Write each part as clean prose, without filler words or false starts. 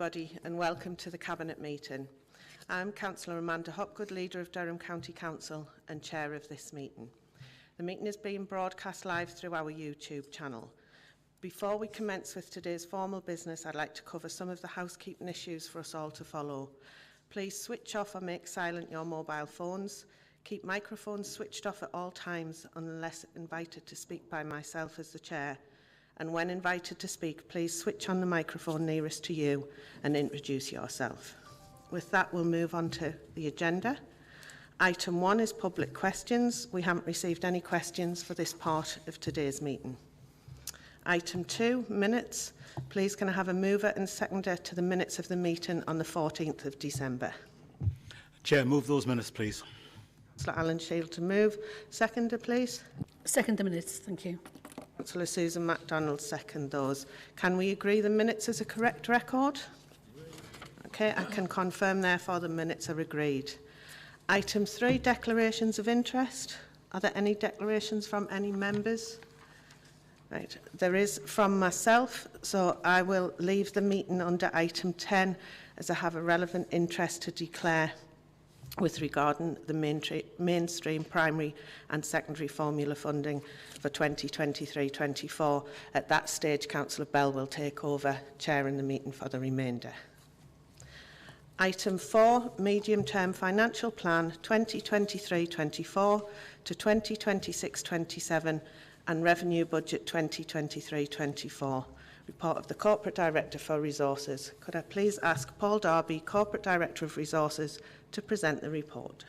everybody, and welcome to the Cabinet meeting. I'm Councillor Amanda Hopgood, Leader of Durham County Council and Chair of this meeting. The meeting is being broadcast live through our YouTube channel. Before we commence with today's formal business, I'd like to cover some of the housekeeping issues for us all to follow. Please switch off or make silent your mobile phones. Keep microphones switched off at all times unless invited to speak by myself as the Chair. And when invited to speak, please switch on the microphone nearest to you and introduce yourself. With that, we'll move on to the agenda. Item 1 is public questions. We haven't received any questions for this part of today's meeting. Item 2, minutes. Please can I have a mover and seconder to the minutes of the meeting on the 14th of December? Chair, move those minutes, please. Councillor Alan Shield to move. Seconder, please. Second the minutes, thank you. Councillor Susan MacDonald, second those. Can we agree the minutes is a correct record? Okay, I can confirm, therefore, the minutes are agreed. Item 3, declarations of interest. Are there any declarations from any members? Right, there is from myself, so I will leave the meeting under item 10 as I have a relevant interest to declare with regarding the mainstream primary and secondary formula funding for 2023-24. At that stage, Councillor Bell will take over chairing the meeting for the remainder. Item 4, medium-term financial plan 2023-24 to 2026-27 and revenue budget 2023-24. Report of the Corporate Director for Resources. Could I please ask Paul Darby, Corporate Director of Resources, to present the report?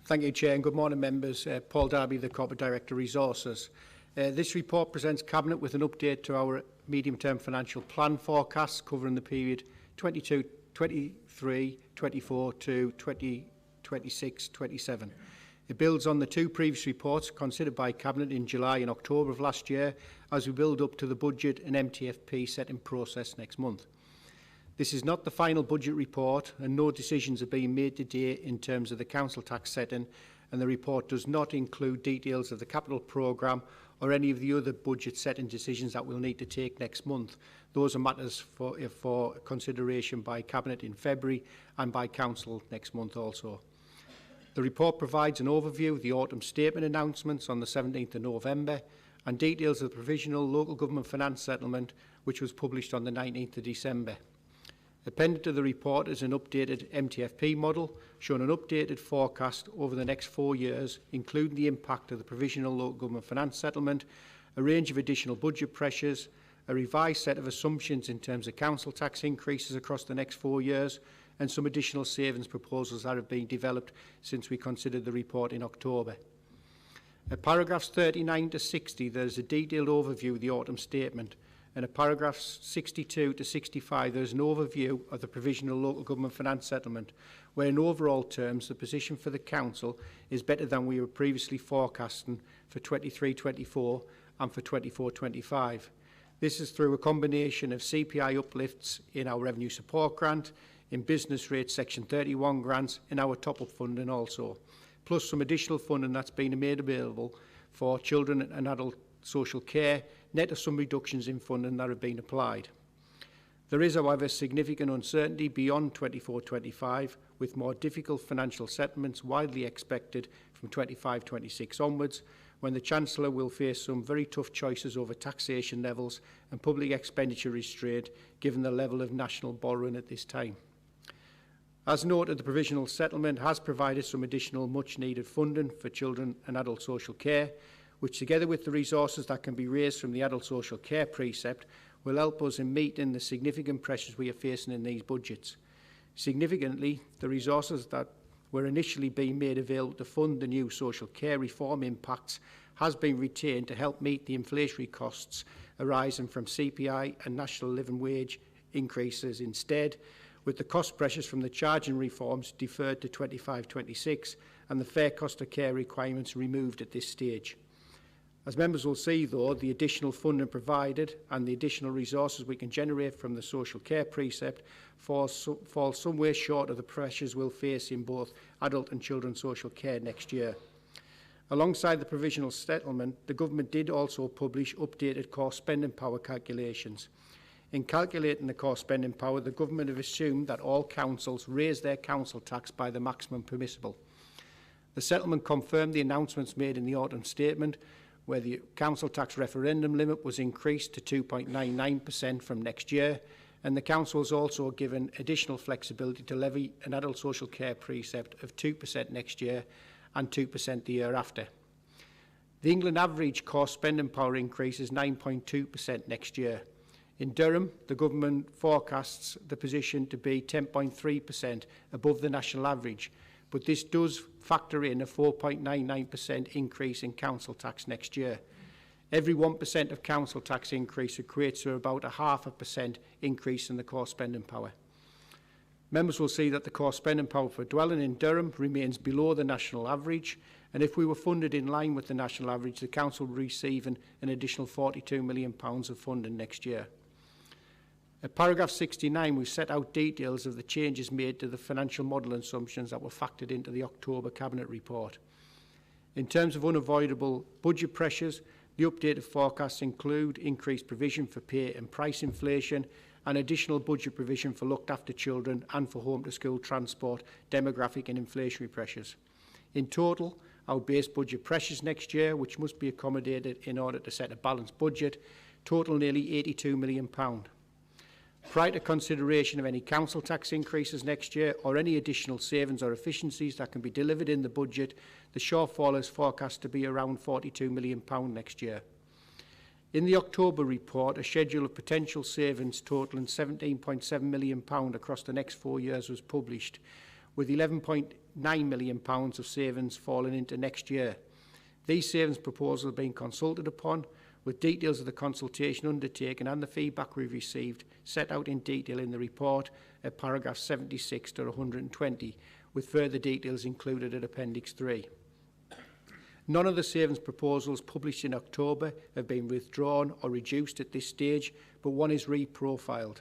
Thank you, Chair, and good morning, members. Paul Darby, the Corporate Director of Resources. This report presents Cabinet with an update to our medium-term financial plan forecasts covering the period 23-24 to 2026-27. It builds on the two previous reports considered by Cabinet in July and October of last year as we build up to the budget and MTFP setting process next month. This is not the final budget report and no decisions are being made today in terms of the council tax setting, and the report does not include details of the capital programme or any of the other budget setting decisions that we'll need to take next month. Those are matters for consideration by Cabinet in February and by Council next month also. The report provides an overview of the autumn statement announcements on the 17th of November and details of the provisional local government finance settlement which was published on the 19th of December. Appended to the report is an updated MTFP model showing an updated forecast over the next 4 years, including the impact of the provisional local government finance settlement, a range of additional budget pressures, a revised set of assumptions in terms of council tax increases across the next 4 years, and some additional savings proposals that have been developed since we considered the report in October. At paragraphs 39 to 60, there is a detailed overview of the autumn statement, and at paragraphs 62 to 65, there is an overview of the provisional local government finance settlement, where in overall terms, the position for the Council is better than we were previously forecasting for 23-24 and for 24-25. This is through a combination of CPI uplifts in our revenue support grant, in business rates section 31 grants, in our top-up funding also, plus some additional funding that's been made available for children and adult social care, net of some reductions in funding that have been applied. There is, however, significant uncertainty beyond 24-25, with more difficult financial settlements widely expected from 25-26 onwards, when the Chancellor will face some very tough choices over taxation levels and public expenditure restraint, given the level of national borrowing at this time. As noted, the provisional settlement has provided some additional much-needed funding for children and adult social care, which, together with the resources that can be raised from the adult social care precept, will help us in meeting the significant pressures we are facing in these budgets. Significantly, the resources that were initially being made available to fund the new social care reform impacts has been retained to help meet the inflationary costs arising from CPI and national living wage increases instead, with the cost pressures from the charging reforms deferred to 25-26 and the fair cost of care requirements removed at this stage. As members will see, though, the additional funding provided and the additional resources we can generate from the social care precept fall some way short of the pressures we'll face in both adult and children's social care next year. Alongside the provisional settlement, the Government did also publish updated core spending power calculations. In calculating the core spending power, the government have assumed that all councils raise their council tax by the maximum permissible. The settlement confirmed the announcements made in the autumn statement, where the council tax referendum limit was increased to 2.99% from next year, and the council was also given additional flexibility to levy an adult social care precept of 2% next year and 2% the year after. The England average core spending power increase is 9.2% next year. In Durham, the government forecasts the position to be 10.3% above the national average, but this does factor in a 4.99% increase in council tax next year. Every 1% of council tax increase equates to about a 0.5% increase in the core spending power. Members will see that the core spending power for dwelling in Durham remains below the national average, and if we were funded in line with the national average, the council would receive an additional £42 million of funding next year. At paragraph 69, we've set out details of the changes made to the financial model assumptions that were factored into the October Cabinet report. In terms of unavoidable budget pressures, the updated forecasts include increased provision for pay and price inflation and additional budget provision for looked after children and for home to school transport, demographic and inflationary pressures. In total, our base budget pressures next year, which must be accommodated in order to set a balanced budget, total nearly £82 million. Prior to consideration of any council tax increases next year or any additional savings or efficiencies that can be delivered in the budget, the shortfall is forecast to be around £42 million next year. In the October report, a schedule of potential savings totalling £17.7 million across the next 4 years was published, with £11.9 million of savings falling into next year. These savings proposals are being consulted upon, with details of the consultation undertaken and the feedback we've received set out in detail in the report at paragraphs 76 to 120, with further details included at Appendix 3. None of the savings proposals published in October have been withdrawn or reduced at this stage, but one is reprofiled.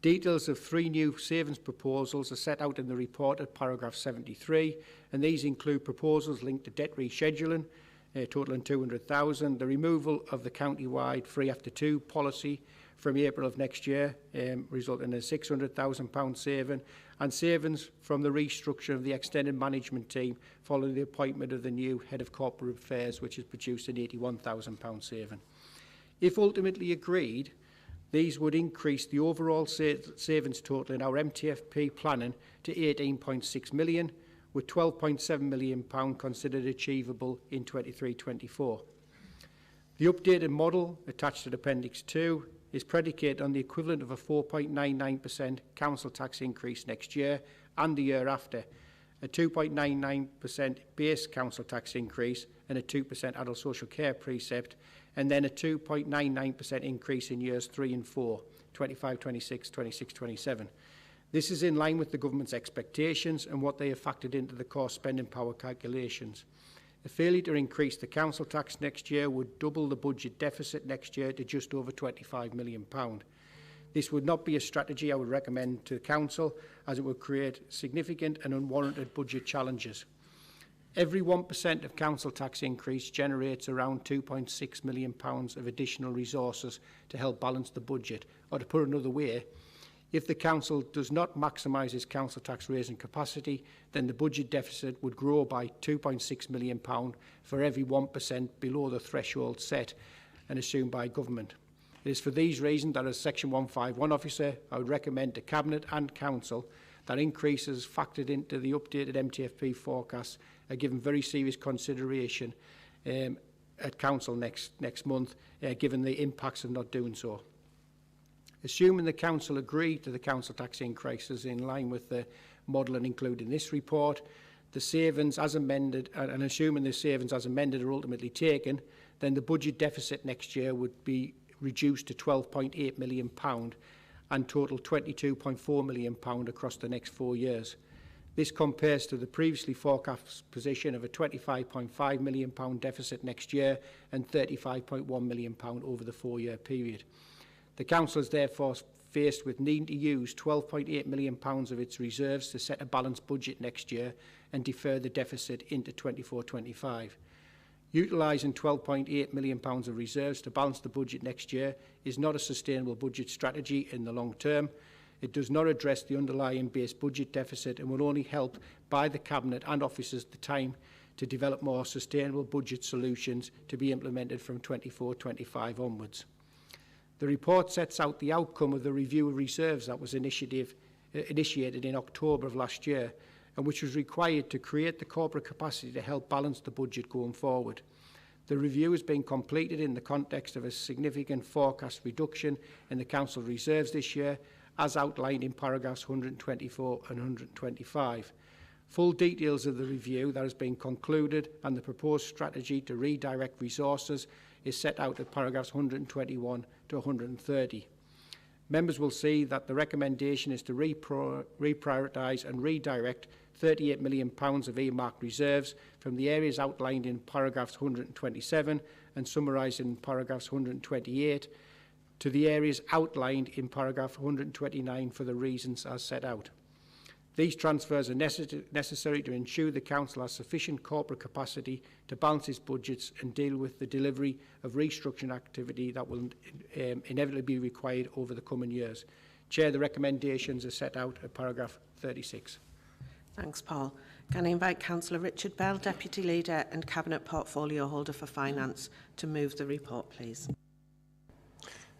Details of 3 new savings proposals are set out in the report at paragraph 73, and these include proposals linked to debt rescheduling, totaling £200,000, the removal of the county-wide free after 2 policy from April of next year, resulting in a £600,000 saving, and savings from the restructure of the extended management team following the appointment of the new head of corporate affairs, which has produced an £81,000 saving. If ultimately agreed, these would increase the overall savings total in our MTFP planning to £18.6 million, with £12.7 million considered achievable in 23-24. The updated model attached to Appendix 2 is predicated on the equivalent of a 4.99% council tax increase next year and the year after, a 2.99% base council tax increase and a 2% adult social care precept, and then a 2.99% increase in years 3 and 4, 25, 26, 26, 27. This is in line with the government's expectations and what they have factored into the core spending power calculations. A failure to increase the council tax next year would double the budget deficit next year to just over £25 million. This would not be a strategy I would recommend to the council, as it would create significant and unwarranted budget challenges. Every 1% of council tax increase generates around £2.6 million of additional resources to help balance the budget, or to put another way, if the council does not maximise its council tax raising capacity, then the budget deficit would grow by £2.6 million for every 1% below the threshold set and assumed by government. It is for these reasons that as Section 151 officer, I would recommend to Cabinet and Council that increases factored into the updated MTFP forecasts are given very serious consideration at Council next month, given the impacts of not doing so. Assuming the Council agree to the council tax increases in line with the model and included in this report, the savings as amended, and assuming the savings as amended are ultimately taken, then the budget deficit next year would be reduced to £12.8 million and total £22.4 million across the next 4 years. This compares to the previously forecast position of a £25.5 million deficit next year and £35.1 million over the 4-year period. The Council is therefore faced with needing to use £12.8 million of its reserves to set a balanced budget next year and defer the deficit into 24-25. Utilising £12.8 million of reserves to balance the budget next year is not a sustainable budget strategy in the long term. It does not address the underlying base budget deficit and will only help buy the Cabinet and officers the time to develop more sustainable budget solutions to be implemented from 24-25 onwards. The report sets out the outcome of the review of reserves that was initiated in October of last year, and which was required to create the corporate capacity to help balance the budget going forward. The review has been completed in the context of a significant forecast reduction in the Council reserves this year, as outlined in paragraphs 124 and 125. Full details of the review that has been concluded and the proposed strategy to redirect resources is set out at paragraphs 121 to 130. Members will see that the recommendation is to reprioritise and redirect £38 million of earmarked reserves from the areas outlined in paragraphs 127 and summarised in paragraphs 128 to the areas outlined in paragraph 129 for the reasons as set out. These transfers are necessary to ensure the Council has sufficient corporate capacity to balance its budgets and deal with the delivery of restructuring activity that will inevitably be required over the coming years. Chair, the recommendations are set out at paragraph 36. Thanks, Paul. Can I invite Councillor Richard Bell, Deputy Leader and Cabinet Portfolio Holder for Finance, to move the report, please?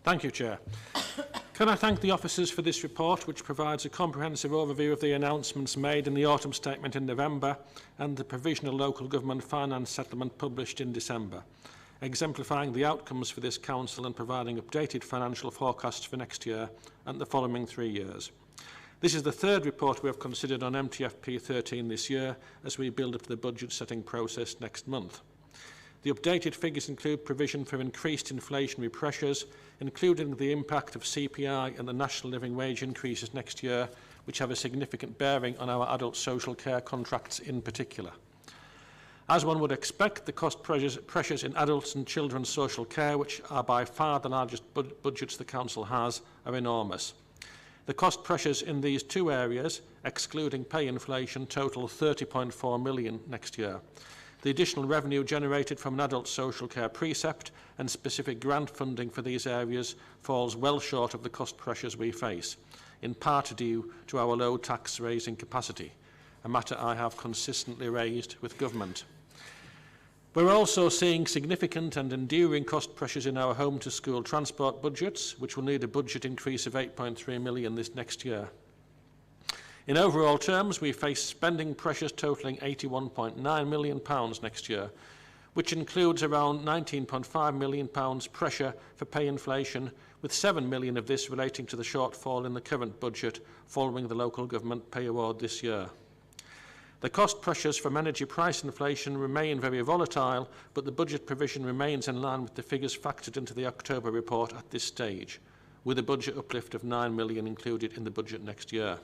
Thank you, Chair. Can I thank the officers for this report, which provides a comprehensive overview of the announcements made in the Autumn Statement in November and the Provisional Local Government Finance Settlement published in December, exemplifying the outcomes for this Council and providing updated financial forecasts for next year and the following 3 years. This is the third report we have considered on MTFP 13 this year as we build up to the budget setting process next month. The updated figures include provision for increased inflationary pressures, including the impact of CPI and the national living wage increases next year, which have a significant bearing on our adult social care contracts in particular. As one would expect, the cost pressures in adults and children's social care, which are by far the largest budgets the Council has, are enormous. The cost pressures in these two areas, excluding pay inflation, total £30.4 million next year. The additional revenue generated from an adult social care precept and specific grant funding for these areas falls well short of the cost pressures we face, in part due to our low tax raising capacity, a matter I have consistently raised with government. We're also seeing significant and enduring cost pressures in our home to school transport budgets, which will need a budget increase of £8.3 million this next year. In overall terms, we face spending pressures totalling £81.9 million next year, which includes around £19.5 million pressure for pay inflation, with £7 million of this relating to the shortfall in the current budget following the local government pay award this year. The cost pressures from energy price inflation remain very volatile, but the budget provision remains in line with the figures factored into the October report at this stage, with a budget uplift of £9 million included in the budget next year.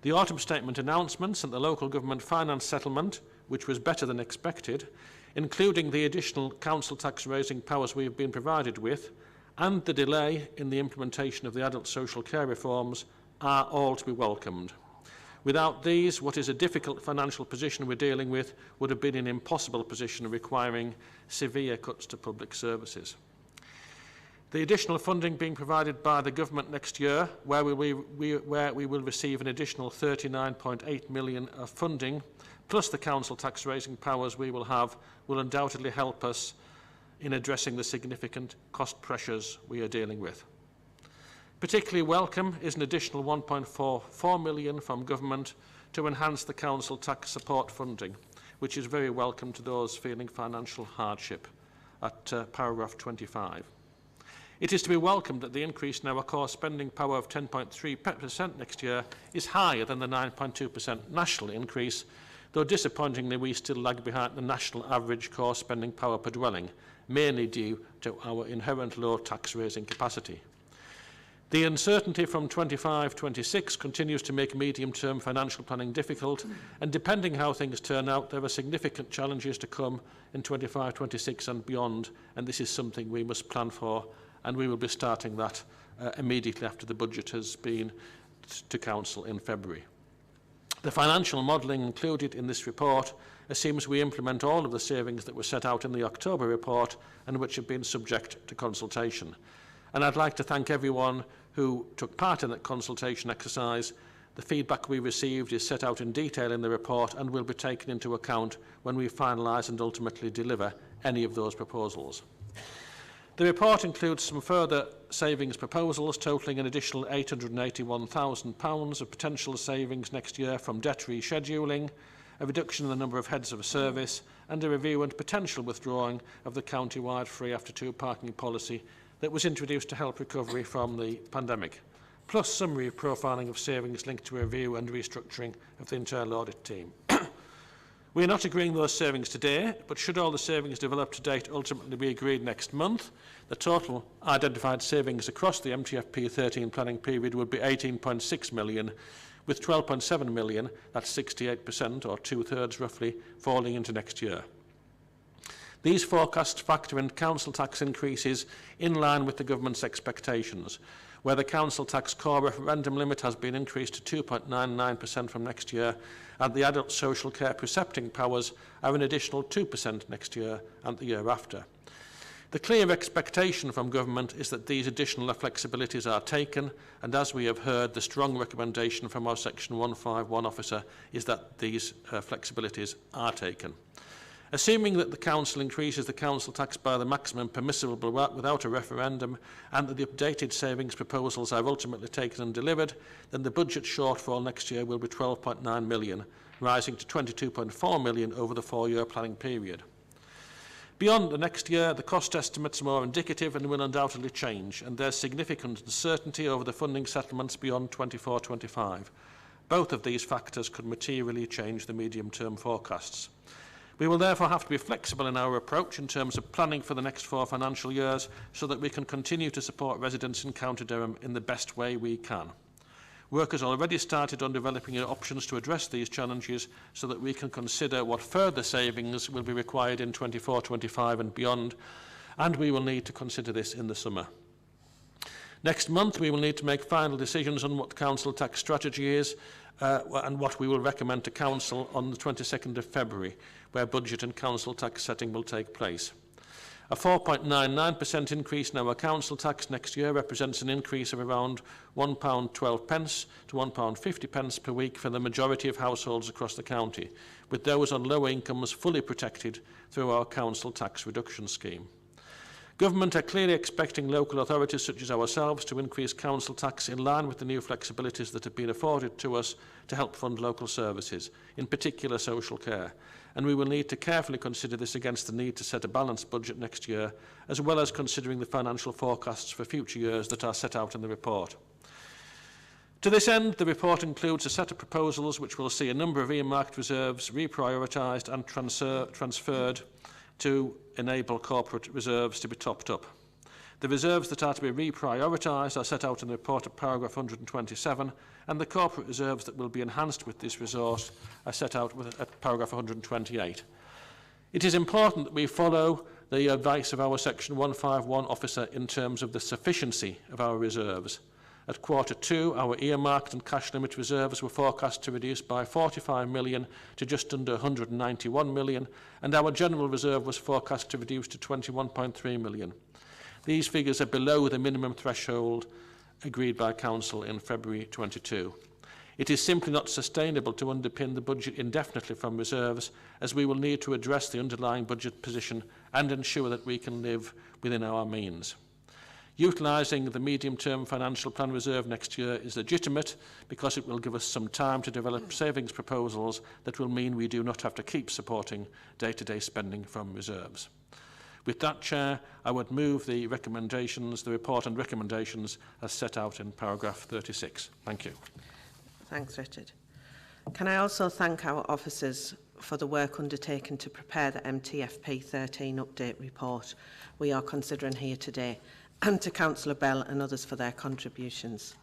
The Autumn Statement announcements and the Local Government Finance Settlement, which was better than expected, including the additional council tax raising powers we have been provided with, and the delay in the implementation of the adult social care reforms, are all to be welcomed. Without these, what is a difficult financial position we're dealing with would have been an impossible position requiring severe cuts to public services. The additional funding being provided by the government next year, where we will receive an additional £39.8 million of funding, plus the council tax raising powers we will have, will undoubtedly help us in addressing the significant cost pressures we are dealing with. Particularly welcome is an additional £1.44 million from government to enhance the council tax support funding, which is very welcome to those feeling financial hardship, at paragraph 25. It is to be welcomed that the increase in our core spending power of 10.3% next year is higher than the 9.2% national increase, though disappointingly we still lag behind the national average core spending power per dwelling, mainly due to our inherent low tax raising capacity. The uncertainty from 25-26 continues to make medium-term financial planning difficult, and depending how things turn out, there are significant challenges to come in 25-26 and beyond, and this is something we must plan for, and we will be starting that immediately after the budget has been to Council in February. The financial modelling included in this report assumes we implement all of the savings that were set out in the October report and which have been subject to consultation. And I'd like to thank everyone who took part in that consultation exercise. The feedback we received is set out in detail in the report and will be taken into account when we finalise and ultimately deliver any of those proposals. The report includes some further savings proposals totalling an additional £881,000 of potential savings next year from debt rescheduling, a reduction in the number of heads of service, and a review and potential withdrawing of the county-wide free after two parking policy that was introduced to help recovery from the pandemic, plus summary profiling of savings linked to a review and restructuring of the internal audit team. We are not agreeing those savings today, but should all the savings developed to date ultimately be agreed next month, the total identified savings across the MTFP 13 planning period would be £18.6 million, with £12.7 million, that's 68% or two-thirds roughly, falling into next year. These forecasts factor in council tax increases in line with the government's expectations, where the council tax core referendum limit has been increased to 2.99% from next year, and the adult social care precepting powers are an additional 2% next year and the year after. The clear expectation from government is that these additional flexibilities are taken, and as we have heard, the strong recommendation from our Section 151 officer is that these flexibilities are taken. Assuming that the Council increases the council tax by the maximum permissible without a referendum and that the updated savings proposals are ultimately taken and delivered, then the budget shortfall next year will be £12.9 million, rising to £22.4 million over the four-year planning period. Beyond the next year, the cost estimates are more indicative and will undoubtedly change, and there's significant uncertainty over the funding settlements beyond 24-25. Both of these factors could materially change the medium-term forecasts. We will therefore have to be flexible in our approach in terms of planning for the next 4 financial years so that we can continue to support residents in County Durham in the best way we can. Work has already started on developing options to address these challenges so that we can consider what further savings will be required in 24-25 and beyond, and we will need to consider this in the summer. Next month, we will need to make final decisions on what the council tax strategy is and what we will recommend to council on the 22nd of February, where budget and council tax setting will take place. A 4.99% increase in our council tax next year represents an increase of around £1.12 to £1.50 per week for the majority of households across the county, with those on low incomes fully protected through our council tax reduction scheme. Government are clearly expecting local authorities such as ourselves to increase council tax in line with the new flexibilities that have been afforded to us to help fund local services, in particular social care, and we will need to carefully consider this against the need to set a balanced budget next year, as well as considering the financial forecasts for future years that are set out in the report. To this end, the report includes a set of proposals which will see a number of earmarked reserves reprioritised and transferred to enable corporate reserves to be topped up. The reserves that are to be reprioritised are set out in the report at paragraph 127, and the corporate reserves that will be enhanced with this resource are set out at paragraph 128. It is important that we follow the advice of our Section 151 officer in terms of the sufficiency of our reserves. At Q2, our earmarked and cash limit reserves were forecast to reduce by £45 million to just under £191 million, and our general reserve was forecast to reduce to £21.3 million. These figures are below the minimum threshold agreed by Council in February 22. It is simply not sustainable to underpin the budget indefinitely from reserves, as we will need to address the underlying budget position and ensure that we can live within our means. Utilising the medium-term financial plan reserve next year is legitimate because it will give us some time to develop savings proposals that will mean we do not have to keep supporting day-to-day spending from reserves. With that, Chair, I would move the report and recommendations as set out in paragraph 36. Thank you. Thanks, Richard. Can I also thank our officers for the work undertaken to prepare the MTFP 13 update report we are considering here today, and to Councillor Bell and others for their contributions.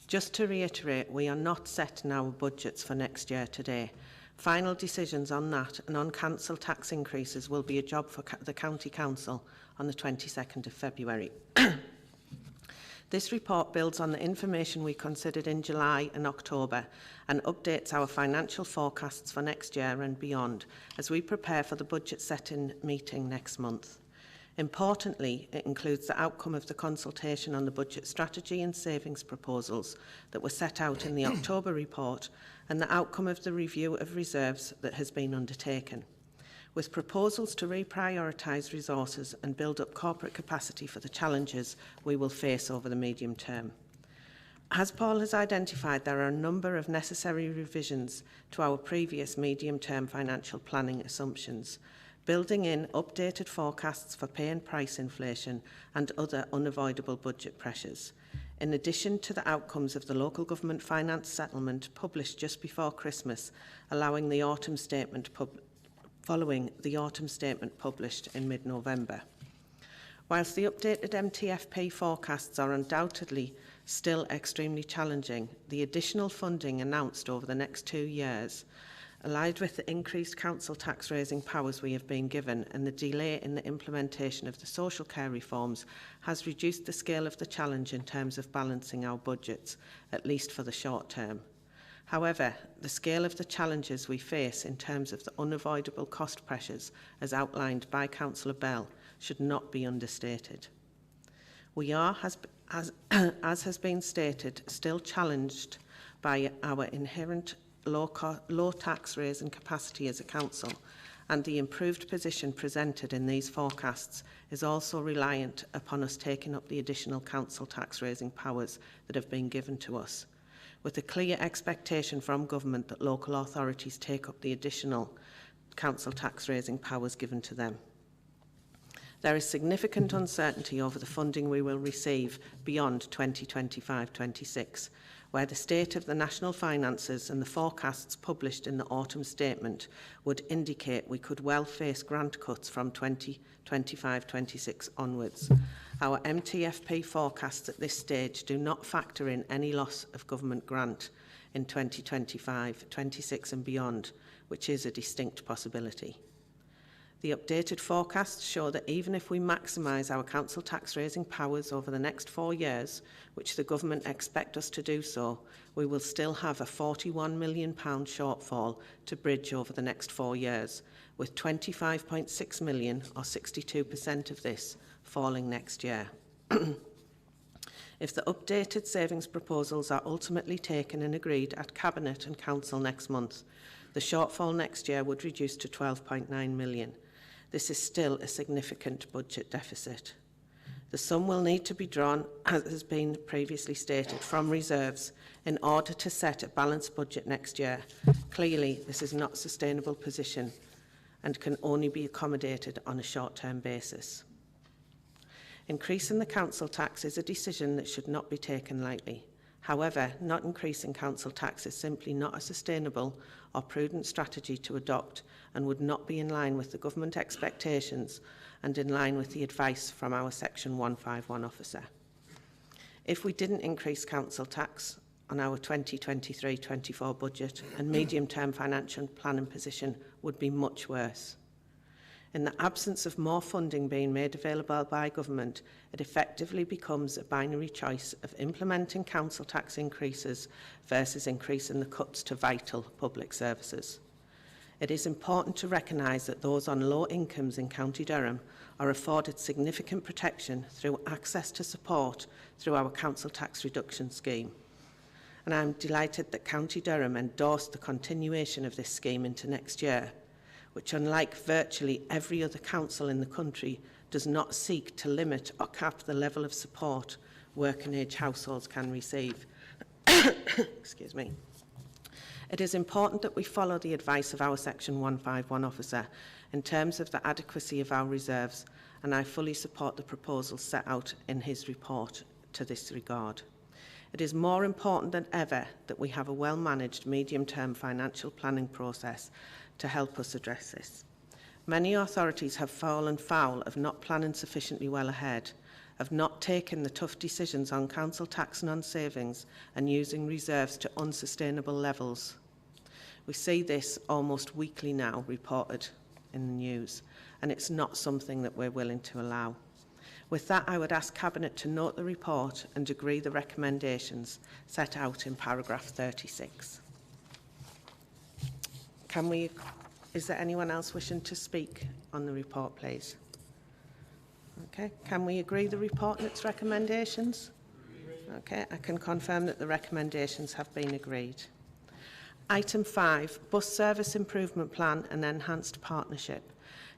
Just to reiterate, we are not setting our budgets for next year today. Final decisions on that and on council tax increases will be a job for the County Council on the 22nd of February. This report builds on the information we considered in July and October and updates our financial forecasts for next year and beyond as we prepare for the budget setting meeting next month. Importantly, it includes the outcome of the consultation on the budget strategy and savings proposals that were set out in the October report and the outcome of the review of reserves that has been undertaken, with proposals to reprioritise resources and build up corporate capacity for the challenges we will face over the medium term. As Paul has identified, there are a number of necessary revisions to our previous medium-term financial planning assumptions, building in updated forecasts for pay and price inflation and other unavoidable budget pressures, in addition to the outcomes of the local government finance settlement published just before Christmas, following the autumn statement published in mid-November. Whilst the updated MTFP forecasts are undoubtedly still extremely challenging, the additional funding announced over the next 2 years, allied with the increased council tax raising powers we have been given and the delay in the implementation of the social care reforms, has reduced the scale of the challenge in terms of balancing our budgets, at least for the short term. However, the scale of the challenges we face in terms of the unavoidable cost pressures, as outlined by Councillor Bell, should not be understated. We are, as has been stated, still challenged by our inherent low tax raising capacity as a council, and the improved position presented in these forecasts is also reliant upon us taking up the additional council tax raising powers that have been given to us, with a clear expectation from government that local authorities take up the additional council tax raising powers given to them. There is significant uncertainty over the funding we will receive beyond 2025-26, where the state of the national finances and the forecasts published in the autumn statement would indicate we could well face grant cuts from 2025-26 onwards. Our MTFP forecasts at this stage do not factor in any loss of government grant in 2025-26 and beyond, which is a distinct possibility. The updated forecasts show that even if we maximise our council tax raising powers over the next 4 years, which the government expect us to do so, we will still have a £41 million shortfall to bridge over the next 4 years, with £25.6 million, or 62% of this, falling next year. If the updated savings proposals are ultimately taken and agreed at Cabinet and Council next month, the shortfall next year would reduce to £12.9 million. This is still a significant budget deficit. The sum will need to be drawn, as has been previously stated, from reserves in order to set a balanced budget next year. Clearly, this is not a sustainable position and can only be accommodated on a short-term basis. Increasing the council tax is a decision that should not be taken lightly. However, not increasing council tax is simply not a sustainable or prudent strategy to adopt and would not be in line with the government expectations and in line with the advice from our Section 151 officer. If we didn't increase council tax on our 2023-24 budget, and medium-term financial planning position would be much worse. In the absence of more funding being made available by government, it effectively becomes a binary choice of implementing council tax increases versus increasing the cuts to vital public services. It is important to recognise that those on low incomes in County Durham are afforded significant protection through access to support through our council tax reduction scheme. And I am delighted that County Durham endorsed the continuation of this scheme into next year, which, unlike virtually every other council in the country, does not seek to limit or cap the level of support working-age households can receive. Excuse me. It is important that we follow the advice of our Section 151 officer in terms of the adequacy of our reserves, and I fully support the proposals set out in his report to this regard. It is more important than ever that we have a well-managed medium-term financial planning process to help us address this. Many authorities have fallen foul of not planning sufficiently well ahead, of not taking the tough decisions on council tax and on savings, and using reserves to unsustainable levels. We see this almost weekly now reported in the news, and it's not something that we're willing to allow. With that, I would ask Cabinet to note the report and agree the recommendations set out in paragraph 36. Is there anyone else wishing to speak on the report, please? Okay, can we agree the report and its recommendations? Okay, I can confirm that the recommendations have been agreed. Item 5, Bus Service Improvement Plan and Enhanced Partnership.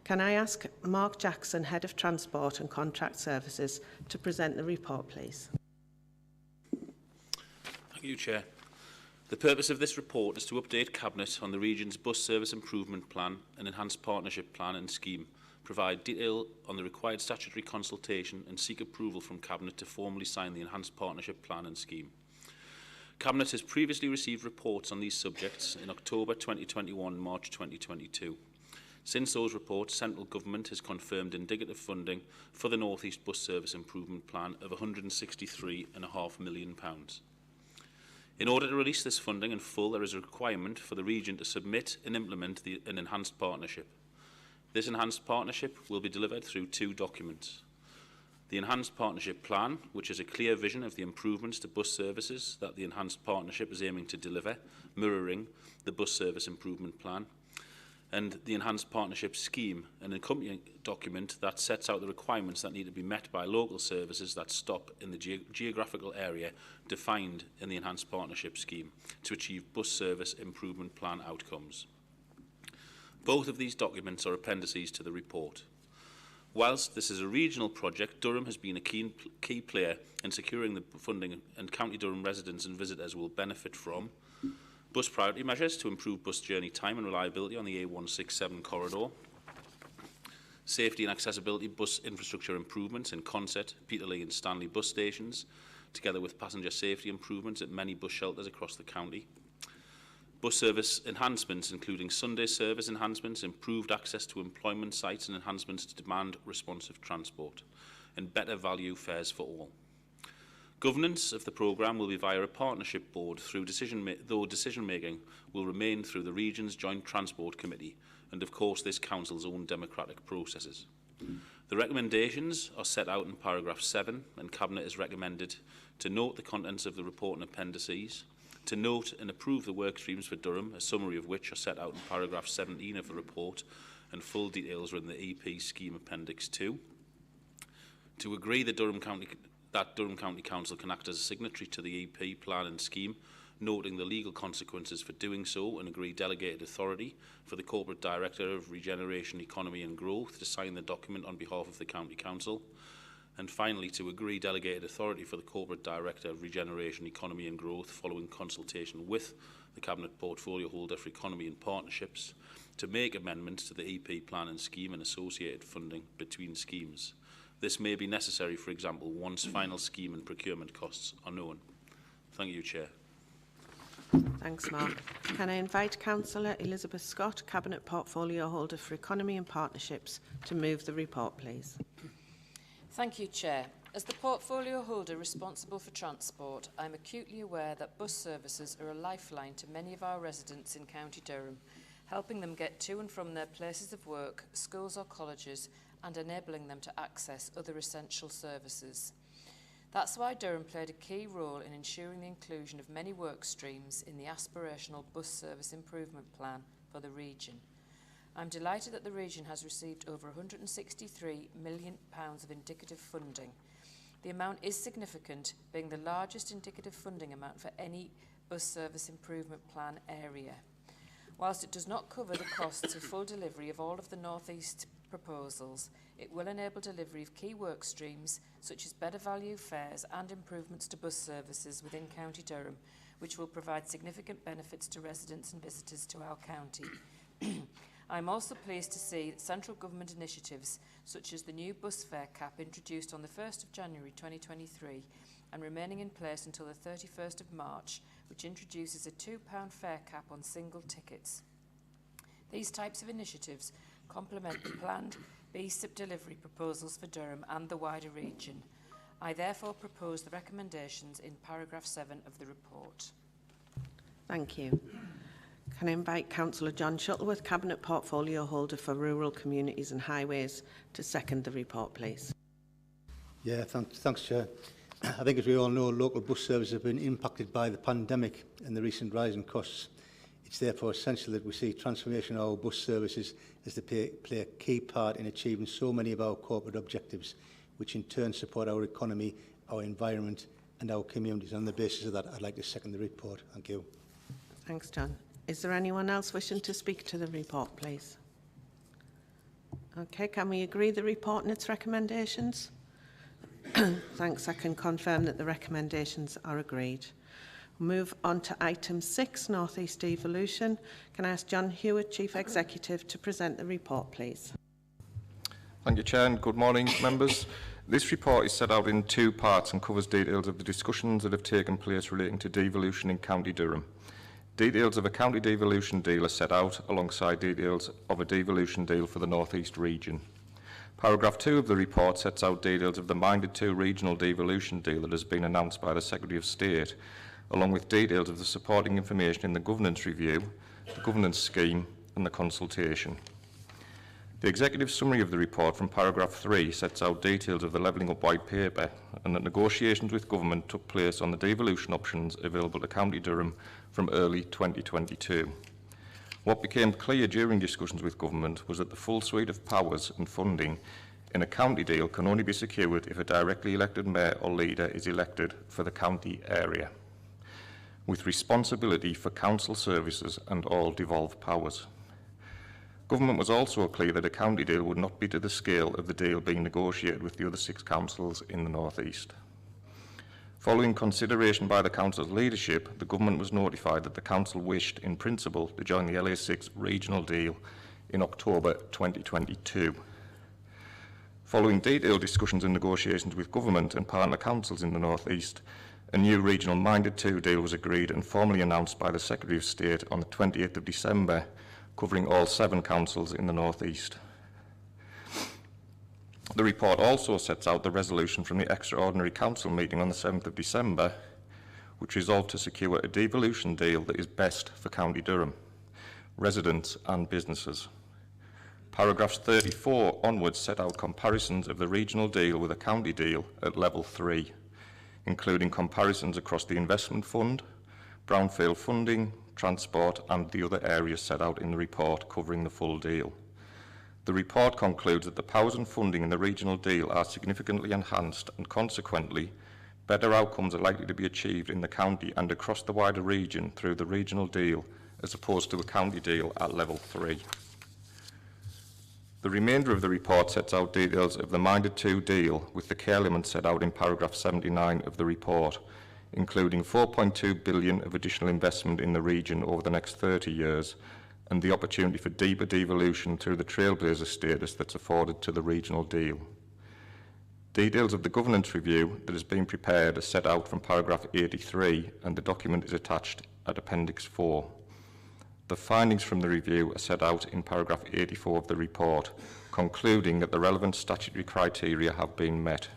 Can I ask Mark Jackson, Head of Transport and Contract Services, to present the report, please? Thank you, Chair. The purpose of this report is to update Cabinet on the region's bus service improvement plan and enhanced partnership plan and scheme, provide detail on the required statutory consultation and seek approval from Cabinet to formally sign the enhanced partnership plan and scheme. Cabinet has previously received reports on these subjects in October 2021 and March 2022. Since those reports, Central Government has confirmed indicative funding for the North East Bus Service Improvement Plan of £163.5 million. In order to release this funding in full, there is a requirement for the region to submit and implement an enhanced partnership. This enhanced partnership will be delivered through 2 documents. The Enhanced Partnership Plan, which is a clear vision of the improvements to bus services that the Enhanced Partnership is aiming to deliver, mirroring the Bus Service Improvement Plan, and the Enhanced Partnership Scheme, an accompanying document that sets out the requirements that need to be met by local services that stop in the geographical area defined in the Enhanced Partnership Scheme to achieve Bus Service Improvement Plan outcomes. Both of these documents are appendices to the report. Whilst this is a regional project, Durham has been a key player in securing the funding, and County Durham residents and visitors will benefit from bus priority measures to improve bus journey time and reliability on the A167 corridor, safety and accessibility bus infrastructure improvements in Consett, Peterlee and Stanley bus stations, together with passenger safety improvements at many bus shelters across the county, bus service enhancements including Sunday service enhancements, improved access to employment sites and enhancements to demand responsive transport, and better value fares for all. Governance of the programme will be via a partnership board, though decision-making will remain through the region's Joint Transport Committee and, of course, this Council's own democratic processes. The recommendations are set out in paragraph 7, and Cabinet is recommended to note the contents of the report and appendices, to note and approve the work streams for Durham, a summary of which are set out in paragraph 17 of the report, and full details are in the EP Scheme Appendix 2, to agree that Durham County Council can act as a signatory to the EP plan and scheme, noting the legal consequences for doing so, and agree delegated authority for the Corporate Director of Regeneration, Economy and Growth to sign the document on behalf of the County Council, and finally to agree delegated authority for the Corporate Director of Regeneration, Economy and Growth, following consultation with the Cabinet Portfolio Holder for Economy and Partnerships, to make amendments to the EP plan and scheme and associated funding between schemes. This may be necessary, for example, once final scheme and procurement costs are known. Thank you, Chair. Thanks, Mark. Can I invite Councillor Elizabeth Scott, Cabinet Portfolio Holder for Economy and Partnerships, to move the report, please? Thank you, Chair. As the portfolio holder responsible for transport, I'm acutely aware that bus services are a lifeline to many of our residents in County Durham, helping them get to and from their places of work, schools or colleges, and enabling them to access other essential services. That's why Durham played a key role in ensuring the inclusion of many work streams in the aspirational Bus Service Improvement Plan for the region. I'm delighted that the region has received over £163 million of indicative funding. The amount is significant, being the largest indicative funding amount for any Bus Service Improvement Plan area. Whilst it does not cover the costs of full delivery of all of the North East proposals, it will enable delivery of key work streams such as better value fares and improvements to bus services within County Durham, which will provide significant benefits to residents and visitors to our county. I'm also pleased to see that central government initiatives such as the new bus fare cap introduced on the 1st of January 2023 and remaining in place until the 31st of March, which introduces a £2 fare cap on single tickets. These types of initiatives complement the planned BSIP delivery proposals for Durham and the wider region. I therefore propose the recommendations in paragraph 7 of the report. Thank you. Can I invite Councillor John Shuttleworth, Cabinet Portfolio Holder for Rural Communities and Highways, to second the report, please? Yeah, thanks, Chair. I think, as we all know, local bus services have been impacted by the pandemic and the recent rise in costs. It's therefore essential that we see transformation of our bus services as they play a key part in achieving so many of our corporate objectives, which in turn support our economy, our environment and our communities. On the basis of that, I'd like to second the report. Thank you. Thanks, John. Is there anyone else wishing to speak to the report, please? Okay, can we agree the report and its recommendations? Thanks. I can confirm that the recommendations are agreed. Move on to item 6, North East Devolution. Can I ask John Hewitt, Chief Executive, to present the report, please? Thank you, Chair, and good morning, members. This report is set out in 2 parts and covers details of the discussions that have taken place relating to devolution in County Durham. Details of a county devolution deal are set out alongside details of a devolution deal for the North East region. Paragraph 2 of the report sets out details of the Minded 2 regional devolution deal that has been announced by the Secretary of State, along with details of the supporting information in the governance review, the governance scheme and the consultation. The executive summary of the report from paragraph 3 sets out details of the Levelling Up White Paper and that negotiations with government took place on the devolution options available to County Durham from early 2022. What became clear during discussions with government was that the full suite of powers and funding in a county deal can only be secured if a directly elected mayor or leader is elected for the county area, with responsibility for council services and all devolved powers. Government was also clear that a county deal would not be to the scale of the deal being negotiated with the other 6 councils in the North East. Following consideration by the council's leadership, the government was notified that the council wished, in principle, to join the LA6 regional deal in October 2022. Following detailed discussions and negotiations with government and partner councils in the North East, a new regional Minded 2 deal was agreed and formally announced by the Secretary of State on the 28th of December, covering all 7 councils in the North East. The report also sets out the resolution from the extraordinary council meeting on the 7th of December, which resolved to secure a devolution deal that is best for County Durham, residents and businesses. Paragraphs 34 onwards set out comparisons of the regional deal with a county deal at level 3, including comparisons across the investment fund, brownfield funding, transport and the other areas set out in the report covering the full deal. The report concludes that the powers and funding in the regional deal are significantly enhanced and consequently better outcomes are likely to be achieved in the county and across the wider region through the regional deal as opposed to a county deal at level 3. The remainder of the report sets out details of the Minded 2 deal with the key elements set out in paragraph 79 of the report, including 4.2 billion of additional investment in the region over the next 30 years and the opportunity for deeper devolution through the trailblazer status that's afforded to the regional deal. Details of the governance review that has been prepared are set out from paragraph 83 and the document is attached at appendix 4. The findings from the review are set out in paragraph 84 of the report, concluding that the relevant statutory criteria have been met.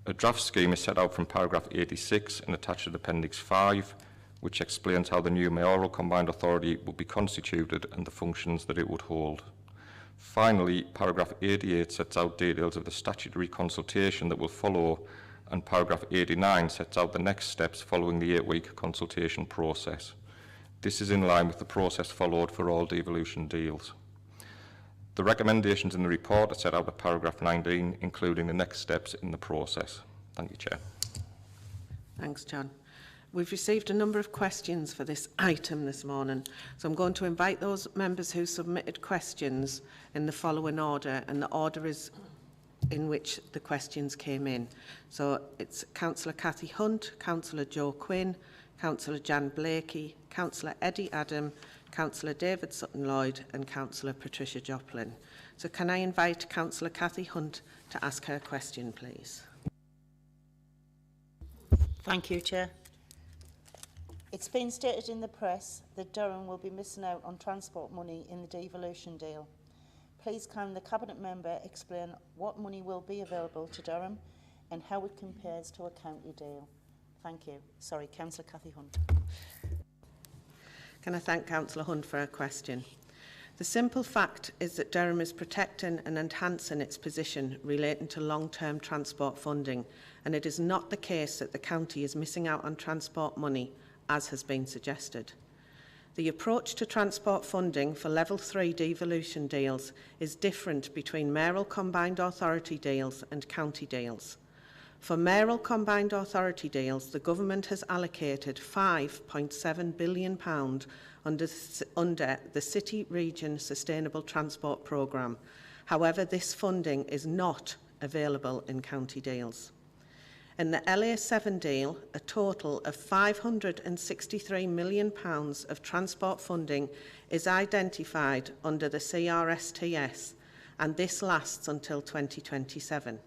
A draft scheme is set out from paragraph 86 and attached at appendix 5, which explains how the new mayoral combined authority will be constituted and the functions that it would hold. Finally, paragraph 88 sets out details of the statutory consultation that will follow, and paragraph 89 sets out the next steps following the 8-week consultation process. This is in line with the process followed for all devolution deals. The recommendations in the report are set out at paragraph 19, including the next steps in the process. Thank you, Chair. Thanks, John. We've received a number of questions for this item this morning, so I'm going to invite those members who submitted questions in the following order, and the order is in which the questions came in. So it's Councillor Cathy Hunt, Councillor Joe Quinn, Councillor Jan Blakey, Councillor Eddie Adam, Councillor David Sutton-Lloyd and Councillor Patricia Joplin. So can I invite Councillor Cathy Hunt to ask her question, please? Thank you, Chair. It's been stated in the press that Durham will be missing out on transport money in the devolution deal. Please can the Cabinet Member explain what money will be available to Durham and how it compares to a county deal? Thank you. Sorry, Councillor Cathy Hunt. Can I thank Councillor Hunt for her question? The simple fact is that Durham is protecting and enhancing its position relating to long-term transport funding, and it is not the case that the county is missing out on transport money, as has been suggested. The approach to transport funding for Level 3 devolution deals is different between mayoral combined authority deals and county deals. For mayoral combined authority deals, the government has allocated £5.7 billion under the City Region Sustainable Transport Programme. However, this funding is not available in county deals. In the LA7 deal, a total of £563 million of transport funding is identified under the CRSTS, and this lasts until 2027.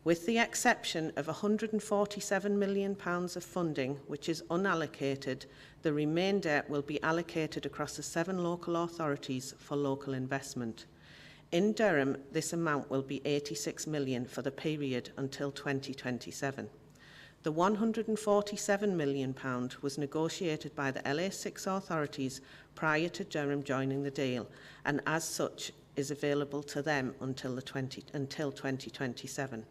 With the exception of £147 million of funding, which is unallocated, the remainder will be allocated across the 7 local authorities for local investment. In Durham, this amount will be £86 million for the period until 2027. The £147 million was negotiated by the LA6 authorities prior to Durham joining the deal, and as such is available to them until 2027.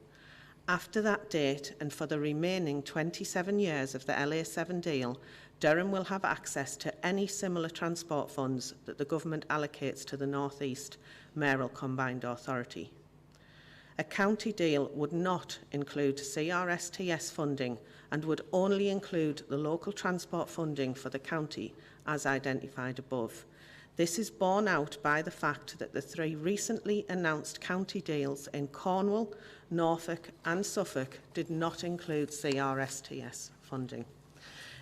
After that date, and for the remaining 27 years of the LA7 deal, Durham will have access to any similar transport funds that the government allocates to the North East Mayoral Combined Authority. A county deal would not include CRSTS funding and would only include the local transport funding for the county as identified above. This is borne out by the fact that the 3 recently announced county deals in Cornwall, Norfolk and Suffolk did not include CRSTS funding.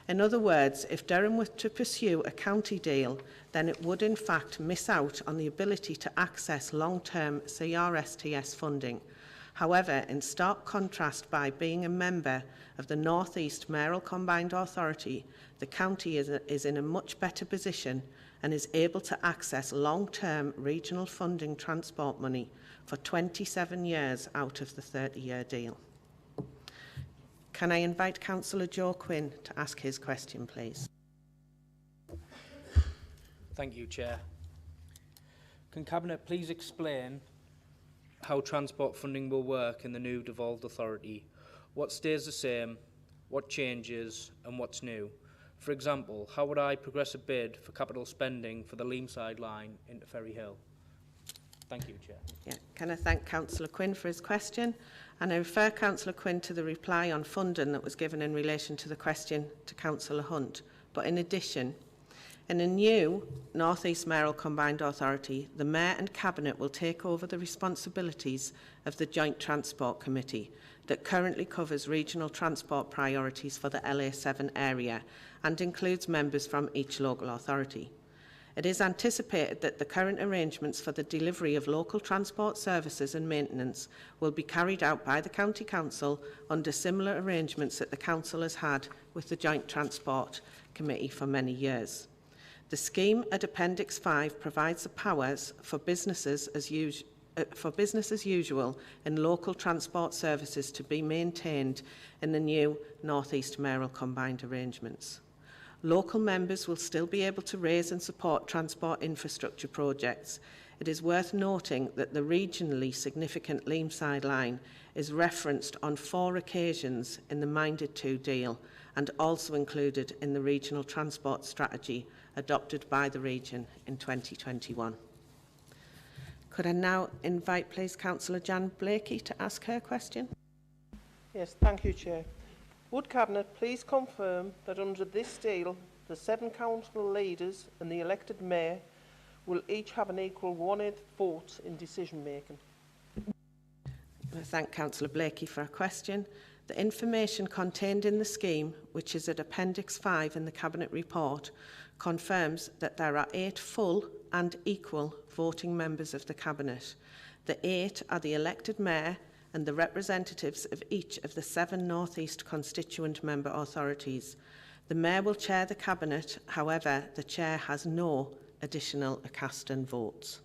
In other words, if Durham were to pursue a county deal, then it would in fact miss out on the ability to access long-term CRSTS funding. However, in stark contrast, by being a member of the North East Mayoral Combined Authority, the county is in a much better position and is able to access long-term regional funding transport money for 27 years out of the 30-year deal. Can I invite Councillor Joe Quinn to ask his question, please? Thank you, Chair. Can Cabinet please explain how transport funding will work in the new devolved authority? What stays the same, what changes and what's new? For example, how would I progress a bid for capital spending for the Leamside line into Ferry Hill? Thank you, Chair. Yeah. Can I thank Councillor Quinn for his question? And I refer Councillor Quinn to the reply on funding that was given in relation to the question to Councillor Hunt. But in addition, in a new North East Mayoral Combined Authority, the Mayor and Cabinet will take over the responsibilities of the Joint Transport Committee that currently covers regional transport priorities for the LA7 area and includes members from each local authority. It is anticipated that the current arrangements for the delivery of local transport services and maintenance will be carried out by the County Council under similar arrangements that the Council has had with the Joint Transport Committee for many years. The scheme at Appendix 5 provides the powers for businesses as usual in local transport services to be maintained in the new North East Mayoral Combined arrangements. Local members will still be able to raise and support transport infrastructure projects. It is worth noting that the regionally significant Leamside line is referenced on 4 occasions in the Minded 2 deal and also included in the regional transport strategy adopted by the region in 2021. Could I now invite, please, Councillor Jan Blakey to ask her question? Yes, thank you, Chair. Would Cabinet please confirm that under this deal, the 7 council leaders and the elected mayor will each have an equal 1/8 vote in decision making? I thank Councillor Blakey for her question. The information contained in the scheme, which is at Appendix 5 in the Cabinet report, confirms that there are 8 full and equal voting members of the Cabinet. The 8 are the elected mayor and the representatives of each of the 7 North East constituent member authorities. The Mayor will chair the Cabinet, however, the Chair has no additional Acaston votes.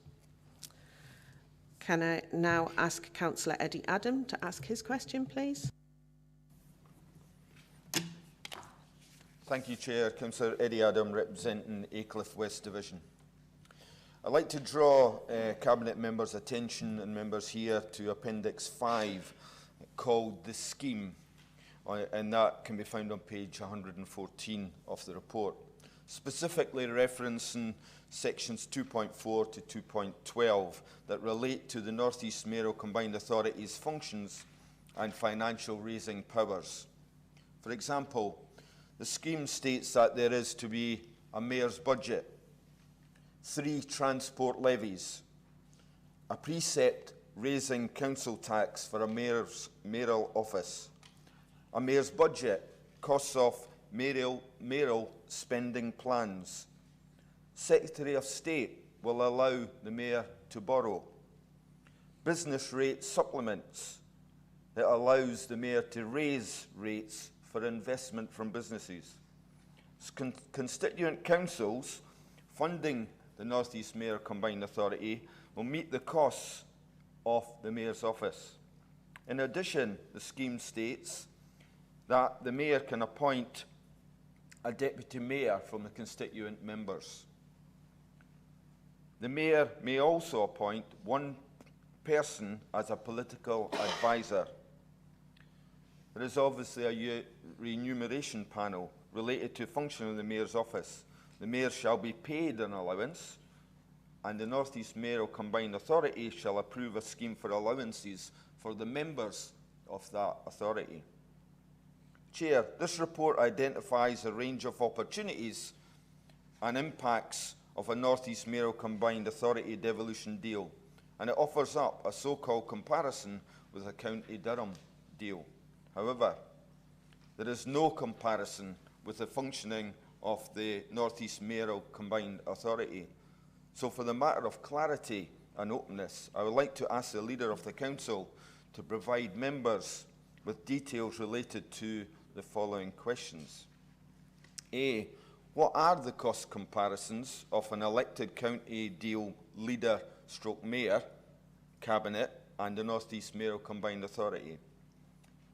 Can I now ask Councillor Eddie Adam to ask his question, please? Thank you, Chair. Councillor Eddie Adam, representing Aycliffe West Division. I'd like to draw Cabinet members' attention and members here to Appendix 5 called The Scheme, and that can be found on page 114 of the report, specifically referencing sections 2.4 to 2.12 that relate to the North East Mayoral Combined Authority's functions and financial raising powers. For example, the scheme states that there is to be a mayor's budget, 3 transport levies, a precept raising council tax for a mayoral office, a mayor's budget, costs of mayoral spending plans. Secretary of State will allow the mayor to borrow. Business rate supplements that allows the mayor to raise rates for investment from businesses. Constituent councils funding the North East Mayor Combined Authority will meet the costs of the mayor's office. In addition, the scheme states that the mayor can appoint a deputy mayor from the constituent members. The mayor may also appoint one person as a political advisor. There is obviously a remuneration panel related to function of the mayor's office. The mayor shall be paid an allowance, and the North East Mayoral Combined Authority shall approve a scheme for allowances for the members of that authority. Chair, this report identifies a range of opportunities and impacts of a North East Mayoral Combined Authority devolution deal, and it offers up a so-called comparison with a County Durham deal. However, there is no comparison with the functioning of the North East Mayoral Combined Authority. So for the matter of clarity and openness, I would like to ask the Leader of the Council to provide members with details related to the following questions. A. What are the cost comparisons of an elected county deal leader stroke mayor, cabinet and the North East Mayoral Combined Authority?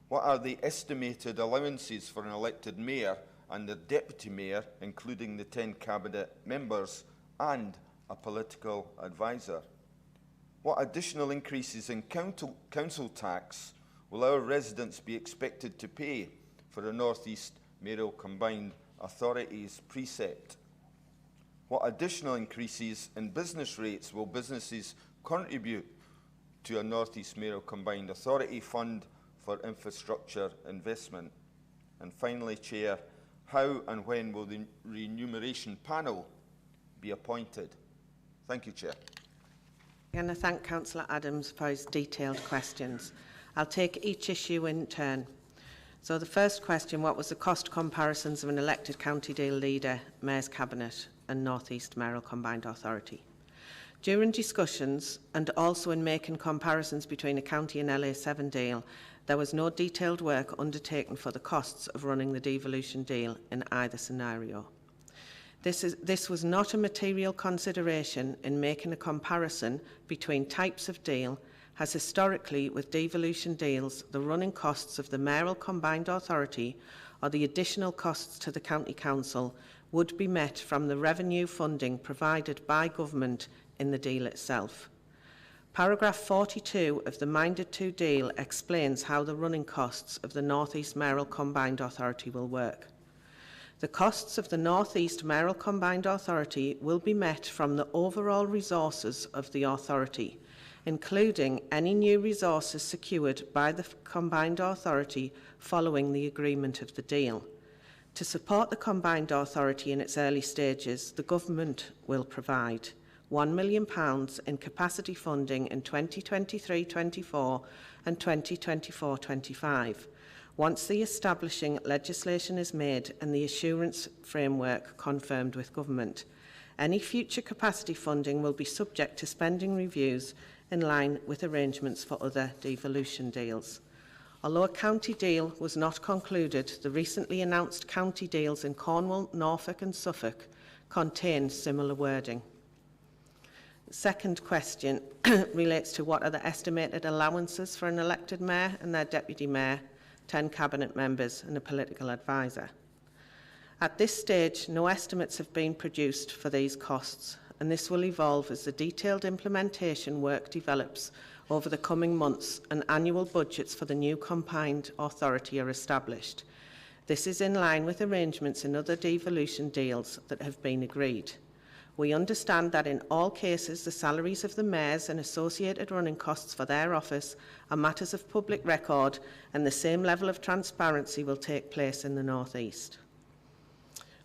What are the estimated allowances for an elected mayor and the deputy mayor, including the 10 cabinet members and a political advisor? What additional increases in council tax will our residents be expected to pay for the North East Mayoral Combined Authority's precept? What additional increases in business rates will businesses contribute to a North East Mayoral Combined Authority fund for infrastructure investment? And finally, Chair, how and when will the remuneration panel be appointed? Thank you, Chair. I'm going to thank Councillor Adams for his detailed questions. I'll take each issue in turn. So the first question, what was the cost comparisons of an elected county deal leader, Mayor's Cabinet and North East Mayoral Combined Authority? During discussions and also in making comparisons between a county and LA7 deal, there was no detailed work undertaken for the costs of running the devolution deal in either scenario. This was not a material consideration in making a comparison between types of deal, as historically with devolution deals, the running costs of the Mayoral Combined Authority or the additional costs to the County Council would be met from the revenue funding provided by government in the deal itself. Paragraph 42 of the Minded To deal explains how the running costs of the North East Mayoral Combined Authority will work. The costs of the North East Mayoral Combined Authority will be met from the overall resources of the authority, including any new resources secured by the Combined Authority following the agreement of the deal. To support the Combined Authority in its early stages, the Government will provide £1 million in capacity funding in 2023-24 and 2024-25. Once the establishing legislation is made and the assurance framework confirmed with Government, any future capacity funding will be subject to spending reviews in line with arrangements for other devolution deals. Although a county deal was not concluded, the recently announced county deals in Cornwall, Norfolk and Suffolk contain similar wording. The second question relates to what are the estimated allowances for an elected mayor and their deputy mayor, 10 cabinet members and a political advisor. At this stage, no estimates have been produced for these costs, and this will evolve as the detailed implementation work develops over the coming months and annual budgets for the new combined authority are established. This is in line with arrangements in other devolution deals that have been agreed. We understand that in all cases the salaries of the mayors and associated running costs for their office are matters of public record, and the same level of transparency will take place in the North East.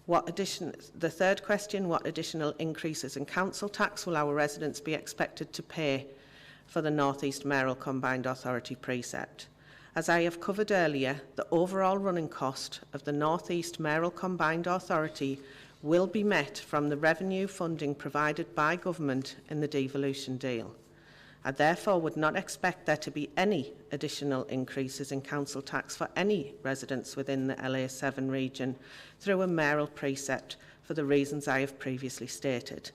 The third question, what additional increases in council tax will our residents be expected to pay for the North East Mayoral Combined Authority precept? As I have covered earlier, the overall running cost of the North East Mayoral Combined Authority will be met from the revenue funding provided by government in the devolution deal. I therefore would not expect there to be any additional increases in council tax for any residents within the LA7 region through a mayoral precept for the reasons I have previously stated,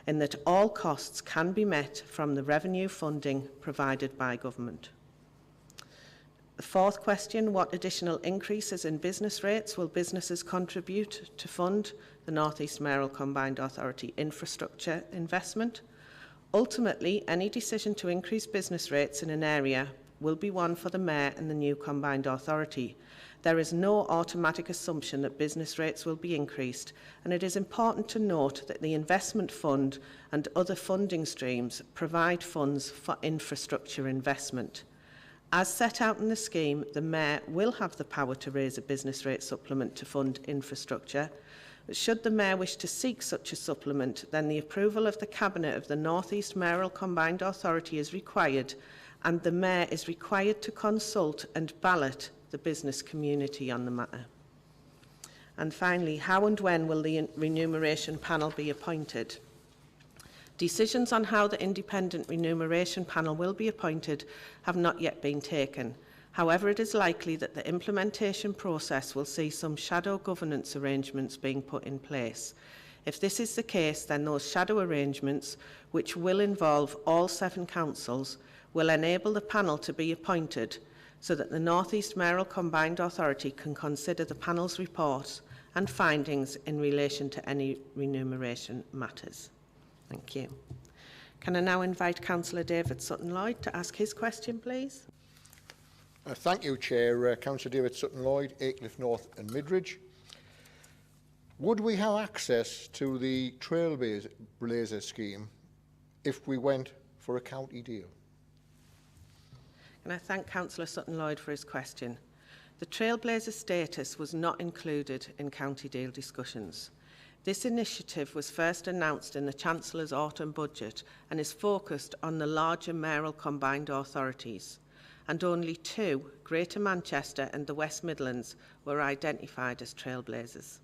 in that all costs can be met from the revenue funding provided by government. The fourth question, what additional increases in business rates will businesses contribute to fund the North East Mayoral Combined Authority infrastructure investment? Ultimately, any decision to increase business rates in an area will be one for the Mayor and the new combined authority. There is no automatic assumption that business rates will be increased, and it is important to note that the investment fund and other funding streams provide funds for infrastructure investment. As set out in the scheme, the Mayor will have the power to raise a business rate supplement to fund infrastructure. But should the Mayor wish to seek such a supplement, then the approval of the Cabinet of the North East Mayoral Combined Authority is required, and the Mayor is required to consult and ballot the business community on the matter. And finally, how and when will the remuneration panel be appointed? Decisions on how the independent remuneration panel will be appointed have not yet been taken. However, it is likely that the implementation process will see some shadow governance arrangements being put in place. If this is the case, then those shadow arrangements, which will involve all 7 councils, will enable the panel to be appointed so that the North East Mayoral Combined Authority can consider the panel's report and findings in relation to any remuneration matters. Thank you. Can I now invite Councillor David Sutton-Lloyd to ask his question, please? Thank you, Chair. Councillor David Sutton-Lloyd, Aycliffe North and Midridge. Would we have access to the Trailblazer scheme if we went for a county deal? Can I thank Councillor Sutton-Lloyd for his question? The Trailblazer status was not included in county deal discussions. This initiative was first announced in the Chancellor's autumn budget and is focused on the larger mayoral combined authorities, and only 2, Greater Manchester and the West Midlands, were identified as Trailblazers.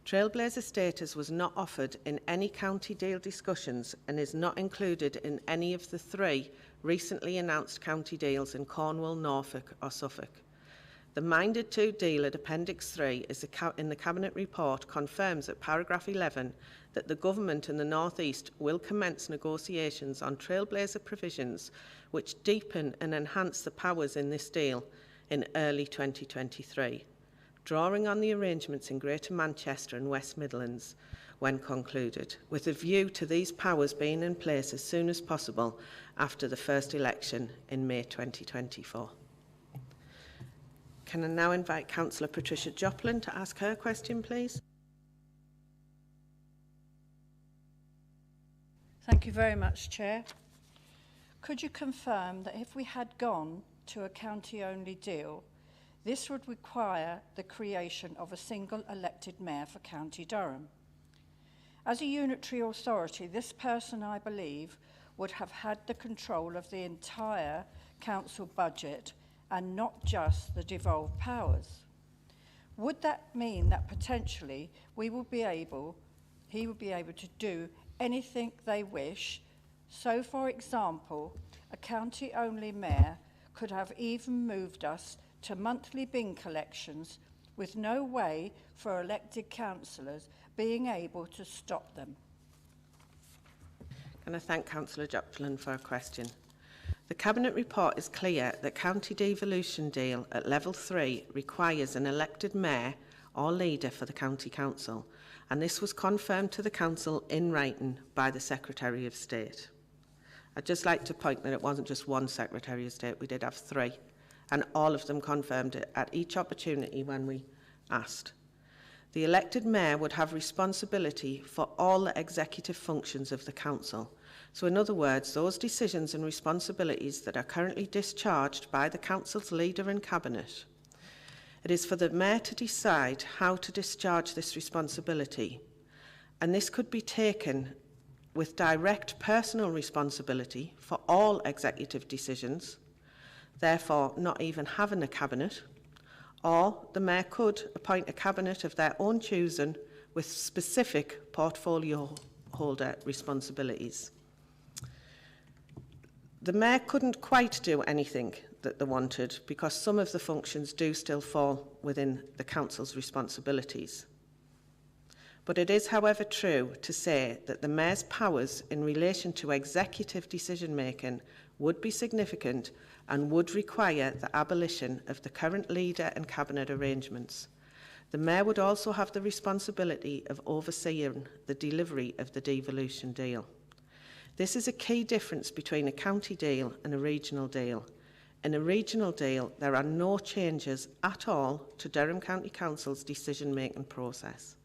Trailblazer status was not offered in any county deal discussions and is not included in any of the 3 recently announced county deals in Cornwall, Norfolk or Suffolk. The Minded 2 deal at Appendix 3 in the Cabinet report confirms at paragraph 11 that the Government in the North East will commence negotiations on Trailblazer provisions which deepen and enhance the powers in this deal in early 2023, drawing on the arrangements in Greater Manchester and West Midlands when concluded, with a view to these powers being in place as soon as possible after the first election in May 2024. Can I now invite Councillor Patricia Joplin to ask her question, please? Thank you very much, Chair. Could you confirm that if we had gone to a county-only deal, this would require the creation of a single elected mayor for County Durham? As a unitary authority, this person, I believe, would have had the control of the entire council budget and not just the devolved powers. Would that mean that potentially he would be able to do anything they wish? So, for example, a county-only mayor could have even moved us to monthly bin collections with no way for elected councillors being able to stop them. Can I thank Councillor Joplin for her question? The Cabinet report is clear that county devolution deal at level 3 requires an elected mayor or leader for the County Council, and this was confirmed to the Council in writing by the Secretary of State. I'd just like to point that it wasn't just one Secretary of State, we did have 3, and all of them confirmed it at each opportunity when we asked. The elected mayor would have responsibility for all the executive functions of the council. So in other words, those decisions and responsibilities that are currently discharged by the council's leader and cabinet. It is for the mayor to decide how to discharge this responsibility, and this could be taken with direct personal responsibility for all executive decisions, therefore not even having a cabinet, or the mayor could appoint a cabinet of their own choosing with specific portfolio holder responsibilities. The mayor couldn't quite do anything that they wanted because some of the functions do still fall within the council's responsibilities. But it is, however, true to say that the mayor's powers in relation to executive decision-making would be significant and would require the abolition of the current leader and cabinet arrangements. The mayor would also have the responsibility of overseeing the delivery of the devolution deal. This is a key difference between a county deal and a regional deal. In a regional deal, there are no changes at all to Durham County Council's decision-making process.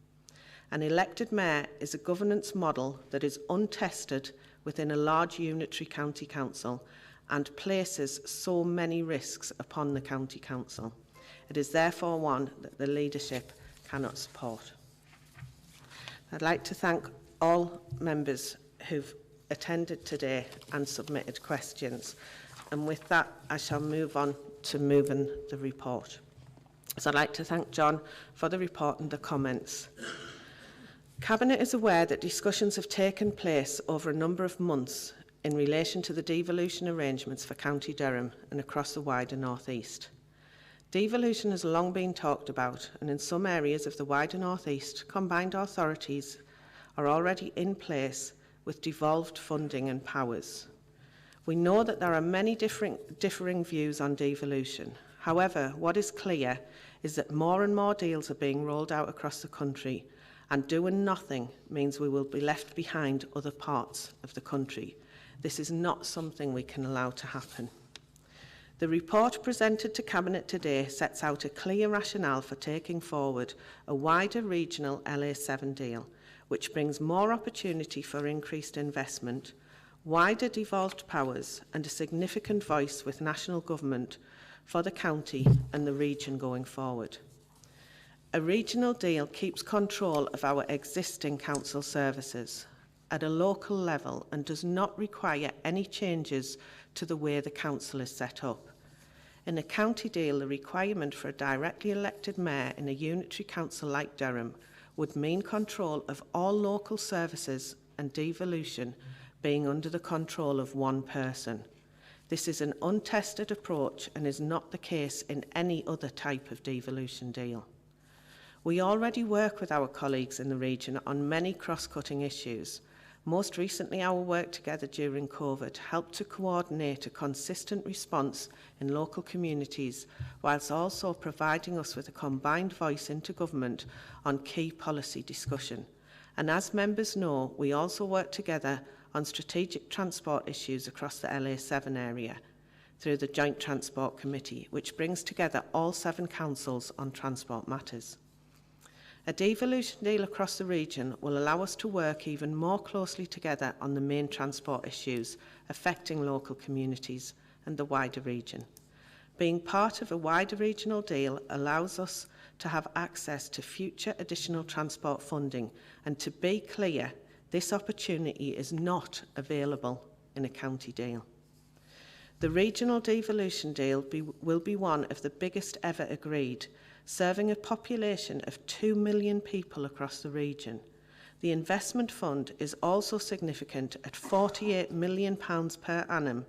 An elected mayor is a governance model that is untested within a large unitary county council and places so many risks upon the county council. It is therefore one that the leadership cannot support. I'd like to thank all members who've attended today and submitted questions. And with that, I shall move on to moving the report. So I'd like to thank John for the report and the comments. Cabinet is aware that discussions have taken place over a number of months in relation to the devolution arrangements for County Durham and across the wider North East. Devolution has long been talked about, and in some areas of the wider North East, combined authorities are already in place with devolved funding and powers. We know that there are many differing views on devolution. However, what is clear is that more and more deals are being rolled out across the country, and doing nothing means we will be left behind other parts of the country. This is not something we can allow to happen. The report presented to Cabinet today sets out a clear rationale for taking forward a wider regional LA7 deal, which brings more opportunity for increased investment, wider devolved powers and a significant voice with national government for the county and the region going forward. A regional deal keeps control of our existing council services at a local level and does not require any changes to the way the council is set up. In a county deal, the requirement for a directly elected mayor in a unitary council like Durham would mean control of all local services and devolution being under the control of one person. This is an untested approach and is not the case in any other type of devolution deal. We already work with our colleagues in the region on many cross-cutting issues. Most recently, our work together during COVID helped to coordinate a consistent response in local communities, whilst also providing us with a combined voice into government on key policy discussion. And as members know, we also work together on strategic transport issues across the LA7 area through the Joint Transport Committee, which brings together all 7 councils on transport matters. A devolution deal across the region will allow us to work even more closely together on the main transport issues affecting local communities and the wider region. Being part of a wider regional deal allows us to have access to future additional transport funding, and to be clear, this opportunity is not available in a county deal. The regional devolution deal will be one of the biggest ever agreed, serving a population of 2 million people across the region. The investment fund is also significant at £48 million per annum,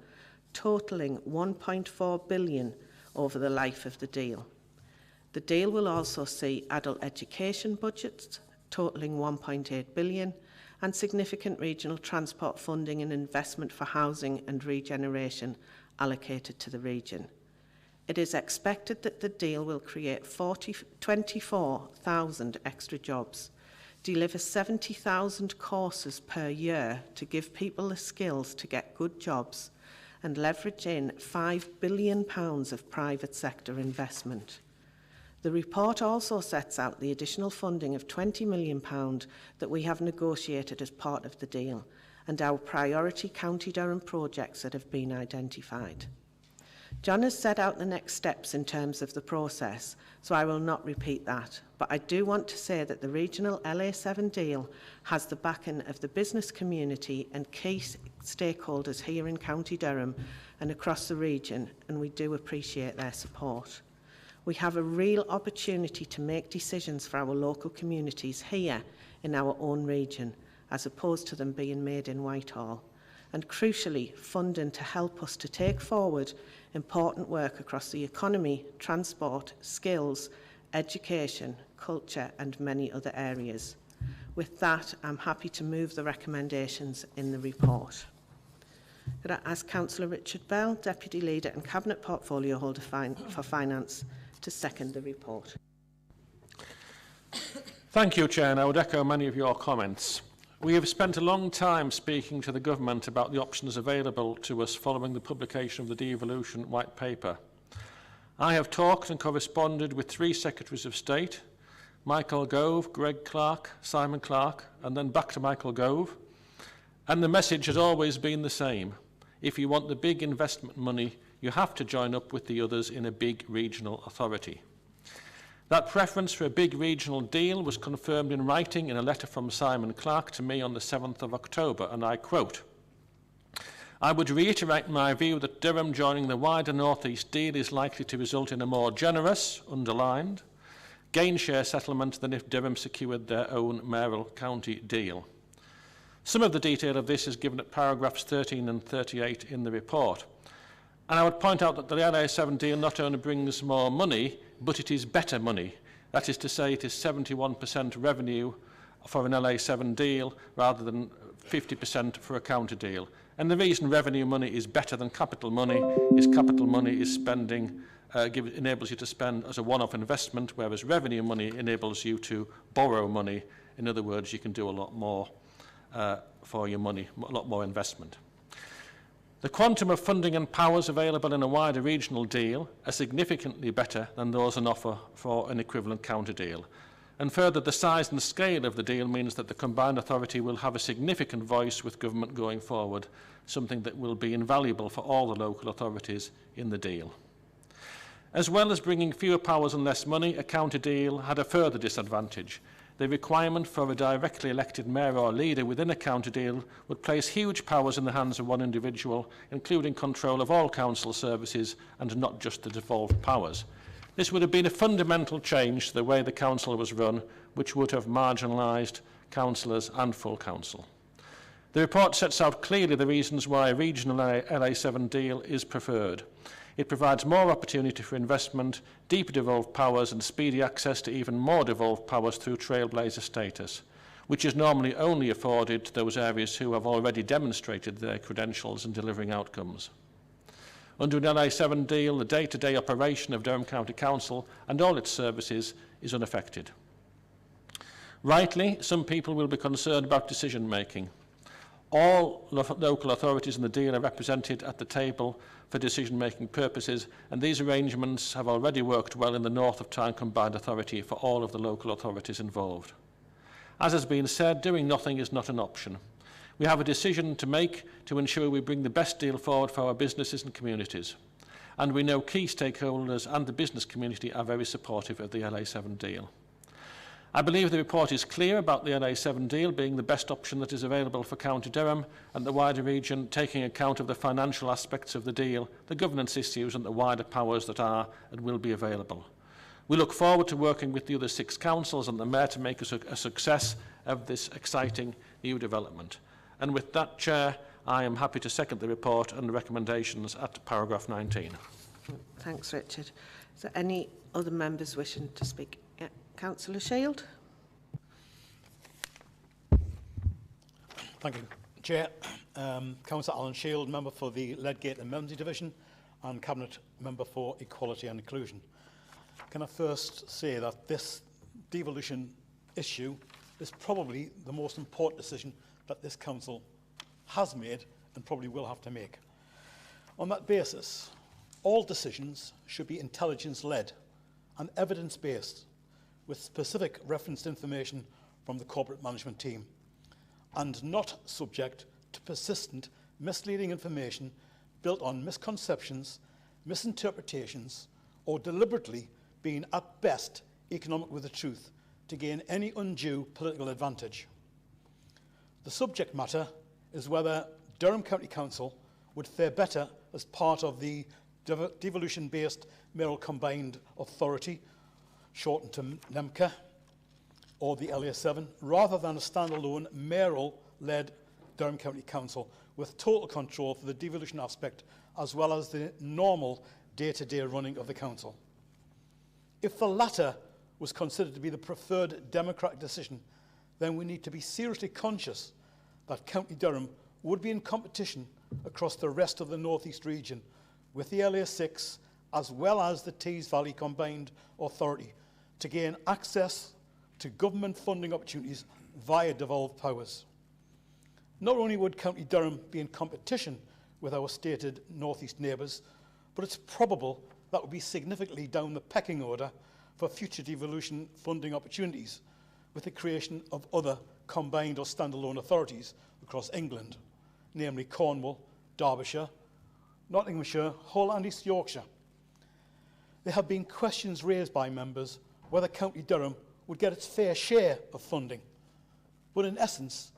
totalling £1.4 billion over the life of the deal. The deal will also see adult education budgets totalling £1.8 billion and significant regional transport funding and investment for housing and regeneration allocated to the region. It is expected that the deal will create 24,000 extra jobs, deliver 70,000 courses per year to give people the skills to get good jobs, and leverage in £5 billion of private sector investment. The report also sets out the additional funding of £20 million that we have negotiated as part of the deal, and our priority County Durham projects that have been identified. John has set out the next steps in terms of the process, so I will not repeat that. But I do want to say that the regional LA7 deal has the backing of the business community and key stakeholders here in County Durham and across the region, and we do appreciate their support. We have a real opportunity to make decisions for our local communities here in our own region, as opposed to them being made in Whitehall. And crucially, funding to help us to take forward important work across the economy, transport, skills, education, culture and many other areas. With that, I'm happy to move the recommendations in the report. Could I ask Councillor Richard Bell, Deputy Leader and Cabinet Portfolio Holder for Finance, to second the report? Thank you, Chair, and I would echo many of your comments. We have spent a long time speaking to the Government about the options available to us following the publication of the Devolution White Paper. I have talked and corresponded with 3 Secretaries of State, Michael Gove, Greg Clark, Simon Clark, and then back to Michael Gove, and the message has always been the same. If you want the big investment money, you have to join up with the others in a big regional authority. That preference for a big regional deal was confirmed in writing in a letter from Simon Clark to me on the 7th of October, and I quote, "I would reiterate my view that Durham joining the wider North East deal is likely to result in a more generous, underlined, gain share settlement than if Durham secured their own mayoral county deal." Some of the detail of this is given at paragraphs 13 and 38 in the report. And I would point out that the LA7 deal not only brings more money, but it is better money. That is to say, it is 71% revenue for an LA7 deal rather than 50% for a county deal. And the reason revenue money is better than capital money is spending enables you to spend as a one-off investment, whereas revenue money enables you to borrow money. In other words, you can do a lot more for your money, a lot more investment. The quantum of funding and powers available in a wider regional deal are significantly better than those on offer for an equivalent county deal. And further, the size and scale of the deal means that the combined authority will have a significant voice with government going forward, something that will be invaluable for all the local authorities in the deal. As well as bringing fewer powers and less money, a county deal had a further disadvantage. The requirement for a directly elected mayor or leader within a county deal would place huge powers in the hands of one individual, including control of all council services and not just the devolved powers. This would have been a fundamental change to the way the council was run, which would have marginalised councillors and full council. The report sets out clearly the reasons why a regional LA7 deal is preferred. It provides more opportunity for investment, deeper devolved powers and speedy access to even more devolved powers through trailblazer status, which is normally only afforded to those areas who have already demonstrated their credentials in delivering outcomes. Under an LA7 deal, the day-to-day operation of Durham County Council and all its services is unaffected. Rightly, some people will be concerned about decision-making. All local authorities in the deal are represented at the table for decision-making purposes, and these arrangements have already worked well in the North of Tyne Combined Authority for all of the local authorities involved. As has been said, doing nothing is not an option. We have a decision to make to ensure we bring the best deal forward for our businesses and communities. And we know key stakeholders and the business community are very supportive of the LA7 deal. I believe the report is clear about the LA7 deal being the best option that is available for County Durham and the wider region, taking account of the financial aspects of the deal, the governance issues and the wider powers that are and will be available. We look forward to working with the other 6 councils and the Mayor to make a success of this exciting new development. And with that, Chair, I am happy to second the report and the recommendations at paragraph 19. Thanks, Richard. Is there any other members wishing to speak? Yeah. Councillor Shield. Thank you, Chair. Councillor Alan Shield, member for the Ledgate and Memsey Division. and Cabinet Member for Equality and Inclusion. Can I first say that this devolution issue is probably the most important decision that this Council has made and probably will have to make. On that basis, all decisions should be intelligence-led and evidence-based, with specific referenced information from the corporate management team, and not subject to persistent misleading information built on misconceptions, misinterpretations, or deliberately being at best economic with the truth to gain any undue political advantage. The subject matter is whether Durham County Council would fare better as part of the devolution-based mayoral combined authority, shortened to NEMCA, or the LA7, rather than a standalone mayoral-led Durham County Council with total control for the devolution aspect as well as the normal day-to-day running of the council. If the latter was considered to be the preferred democratic decision, then we need to be seriously conscious that County Durham would be in competition across the rest of the North East region with the LA6 as well as the Tees Valley Combined Authority to gain access to government funding opportunities via devolved powers. Not only would County Durham be in competition with our stated North East neighbours, but it's probable that would be significantly down the pecking order for future devolution funding opportunities with the creation of other combined or standalone authorities across England, namely Cornwall, Derbyshire, Nottinghamshire, Hull and East Yorkshire. There have been questions raised by members whether County Durham would get its fair share of funding. But in essence,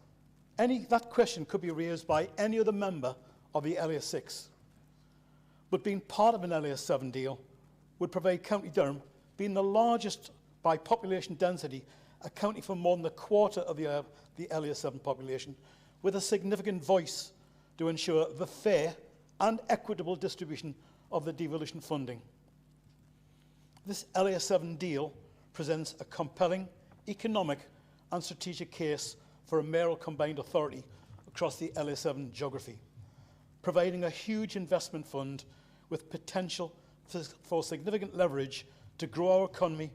that question could be raised by any other member of the LA6. But being part of an LA7 deal would provide County Durham, being the largest by population density, accounting for more than a quarter of the LA7 population, with a significant voice to ensure the fair and equitable distribution of the devolution funding. This LA7 deal presents a compelling economic and strategic case for a mayoral combined authority across the LA7 geography, providing a huge investment fund with potential for significant leverage to grow our economy,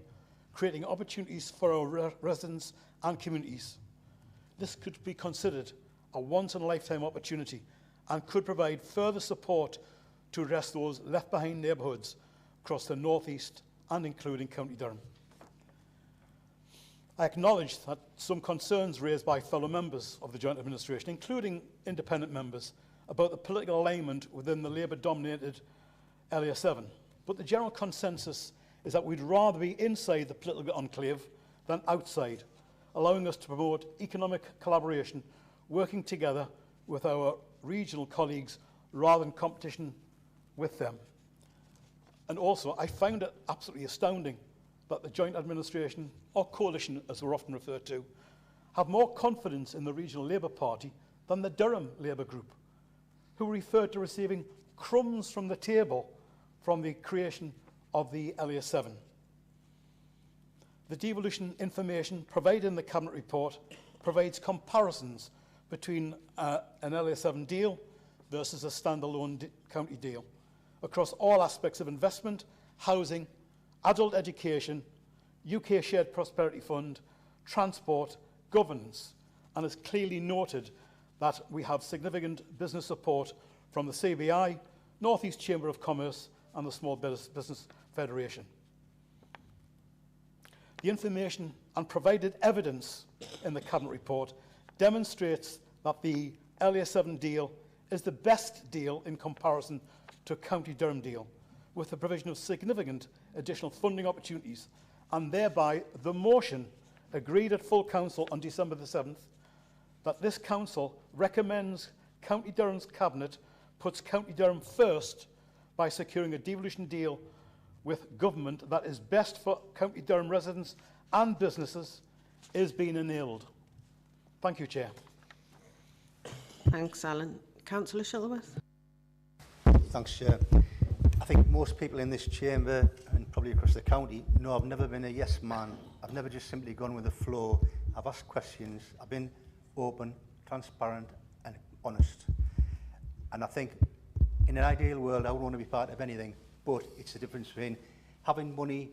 creating opportunities for our residents and communities. This could be considered a once-in-a-lifetime opportunity and could provide further support to address those left-behind neighbourhoods across the North East and including County Durham. I acknowledge that some concerns raised by fellow members of the Joint Administration, including independent members, about the political alignment within the Labour-dominated LA7. But the general consensus is that we'd rather be inside the political enclave than outside, allowing us to promote economic collaboration, working together with our regional colleagues rather than competition with them. And also, I found it absolutely astounding that the Joint Administration, or Coalition as we're often referred to, have more confidence in the Regional Labour Party than the Durham Labour Group, who referred to receiving crumbs from the table from the creation of the LA7. The devolution information provided in the Cabinet report provides comparisons between an LA7 deal versus a standalone county deal across all aspects of investment, housing, adult education, UK Shared Prosperity Fund, transport, governance, and has clearly noted that we have significant business support from the CBI, North East Chamber of Commerce and the Small Business Federation. The information and provided evidence in the Cabinet report demonstrates that the LA7 deal is the best deal in comparison to a County Durham deal, with the provision of significant additional funding opportunities, and thereby the motion agreed at full council on December the 7th that this council recommends County Durham's Cabinet puts County Durham first by securing a devolution deal with government that is best for County Durham residents and businesses is being enabled. Thank you, Chair. Thanks, Alan. Councillor Shuttleworth. Thanks, Chair. I think most people in this chamber and probably across the county know I've never been a yes man. I've never just simply gone with the flow. I've asked questions. I've been open, transparent and honest. And I think In an ideal world, I would want to be part of anything, but it's the difference between having money,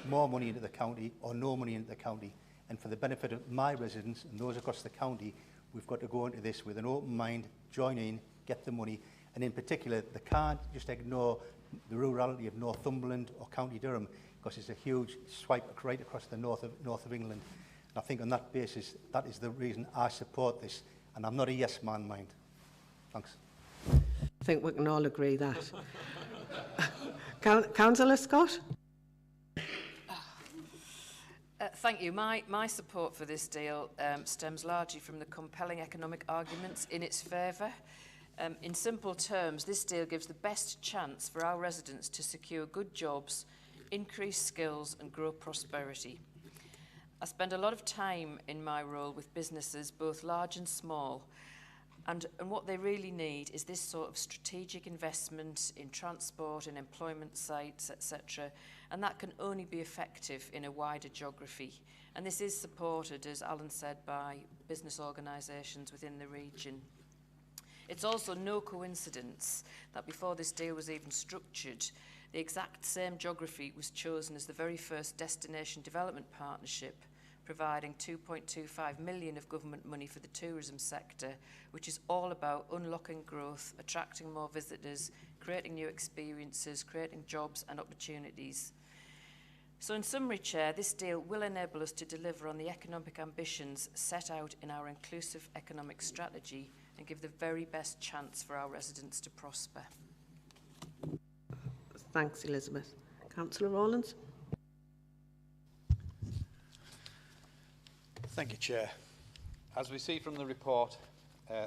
more money into the county, or no money into the county. And for the benefit of my residents and those across the county, we've got to go into this with an open mind, join in, get the money, and in particular, they can't just ignore the rurality of Northumberland or County Durham, because it's a huge swipe right across the north of England. And I think on that basis, that is the reason I support this, and I'm not a yes man mind. Thanks. I think we can all agree that. Councillor Scott? Thank you. My support for this deal stems largely from the compelling economic arguments in its favour. In simple terms, this deal gives the best chance for our residents to secure good jobs, increase skills and grow prosperity. I spend a lot of time in my role with businesses, both large and small, and what they really need is this sort of strategic investment in transport and employment sites, etc. And that can only be effective in a wider geography. And this is supported, as Alan said, by business organisations within the region. It's also no coincidence that before this deal was even structured, the exact same geography was chosen as the very first destination development partnership, providing 2.25 million of government money for the tourism sector, which is all about unlocking growth, attracting more visitors, creating new experiences, creating jobs and opportunities. So in summary, Chair, this deal will enable us to deliver on the economic ambitions set out in our inclusive economic strategy and give the very best chance for our residents to prosper. Thanks, Elizabeth. Councillor Rawlins? Thank you, Chair. As we see from the report,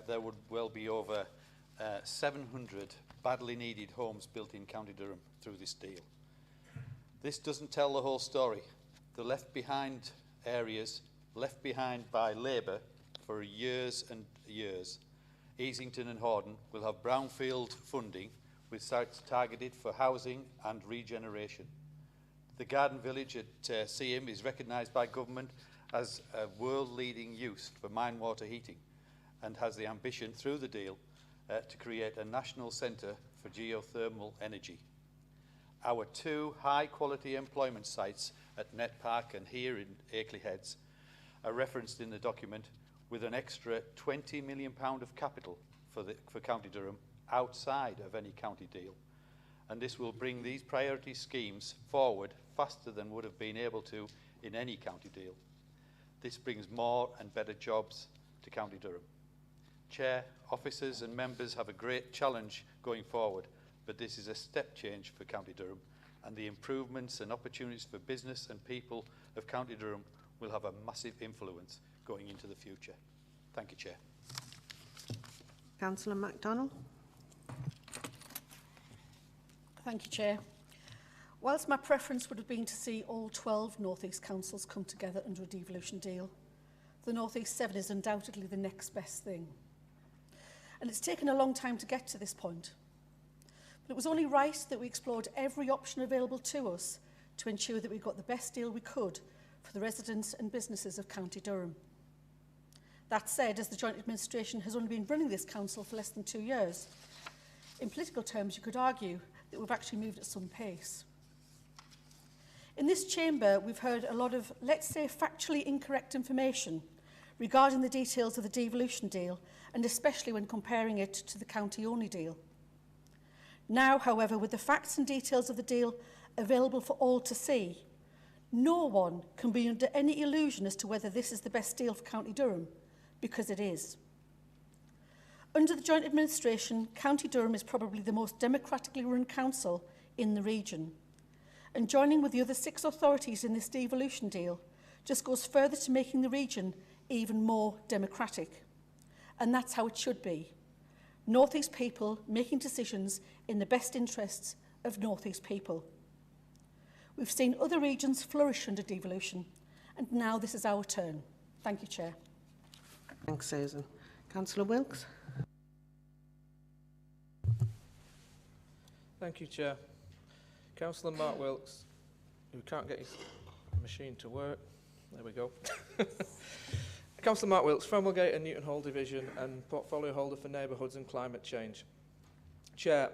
there would well be over 700 badly needed homes built in County Durham through this deal. This doesn't tell the whole story. The left behind areas, left behind by Labour for years and years, Easington and Hordern will have brownfield funding with sites targeted for housing and regeneration. The Garden Village at Seaham is recognised by government as a world-leading use for mine water heating and has the ambition through the deal to create a national centre for geothermal energy. Our two high-quality employment sites at Net Park and here in Akeley Heads are referenced in the document with an extra £20 million of capital for County Durham outside of any county deal. And this will bring these priority schemes forward faster than would have been able to in any county deal. This brings more and better jobs to County Durham. Chair, officers and members have a great challenge going forward, but this is a step change for County Durham, and the improvements and opportunities for business and people of County Durham will have a massive influence going into the future. Thank you, Chair. Councillor MacDonald? Thank you, Chair. Whilst my preference would have been to see all 12 North East councils come together under a devolution deal, the North East 7 is undoubtedly the next best thing. And it's taken a long time to get to this point. But it was only right that we explored every option available to us to ensure that we got the best deal we could for the residents and businesses of County Durham. That said, as the Joint Administration has only been running this council for less than 2 years, in political terms you could argue that we've actually moved at some pace. In this chamber, we've heard a lot of, let's say, factually incorrect information regarding the details of the devolution deal, and especially when comparing it to the county-only deal. Now, however, with the facts and details of the deal available for all to see, no one can be under any illusion as to whether this is the best deal for County Durham, because it is. Under the Joint Administration, County Durham is probably the most democratically run council in the region. And joining with the other 6 authorities in this devolution deal just goes further to making the region even more democratic. And that's how it should be. North East people making decisions in the best interests of North East people. We've seen other regions flourish under devolution, and now this is our turn. Thank you, Chair. Thanks, Susan. Councillor Wilkes? Thank you, Chair. Councillor Mark Wilkes, who can't get his machine to work. There we go. Councillor Mark Wilkes, Framwellgate and Newton Hall Division and Portfolio Holder for Neighbourhoods and Climate Change. Chair,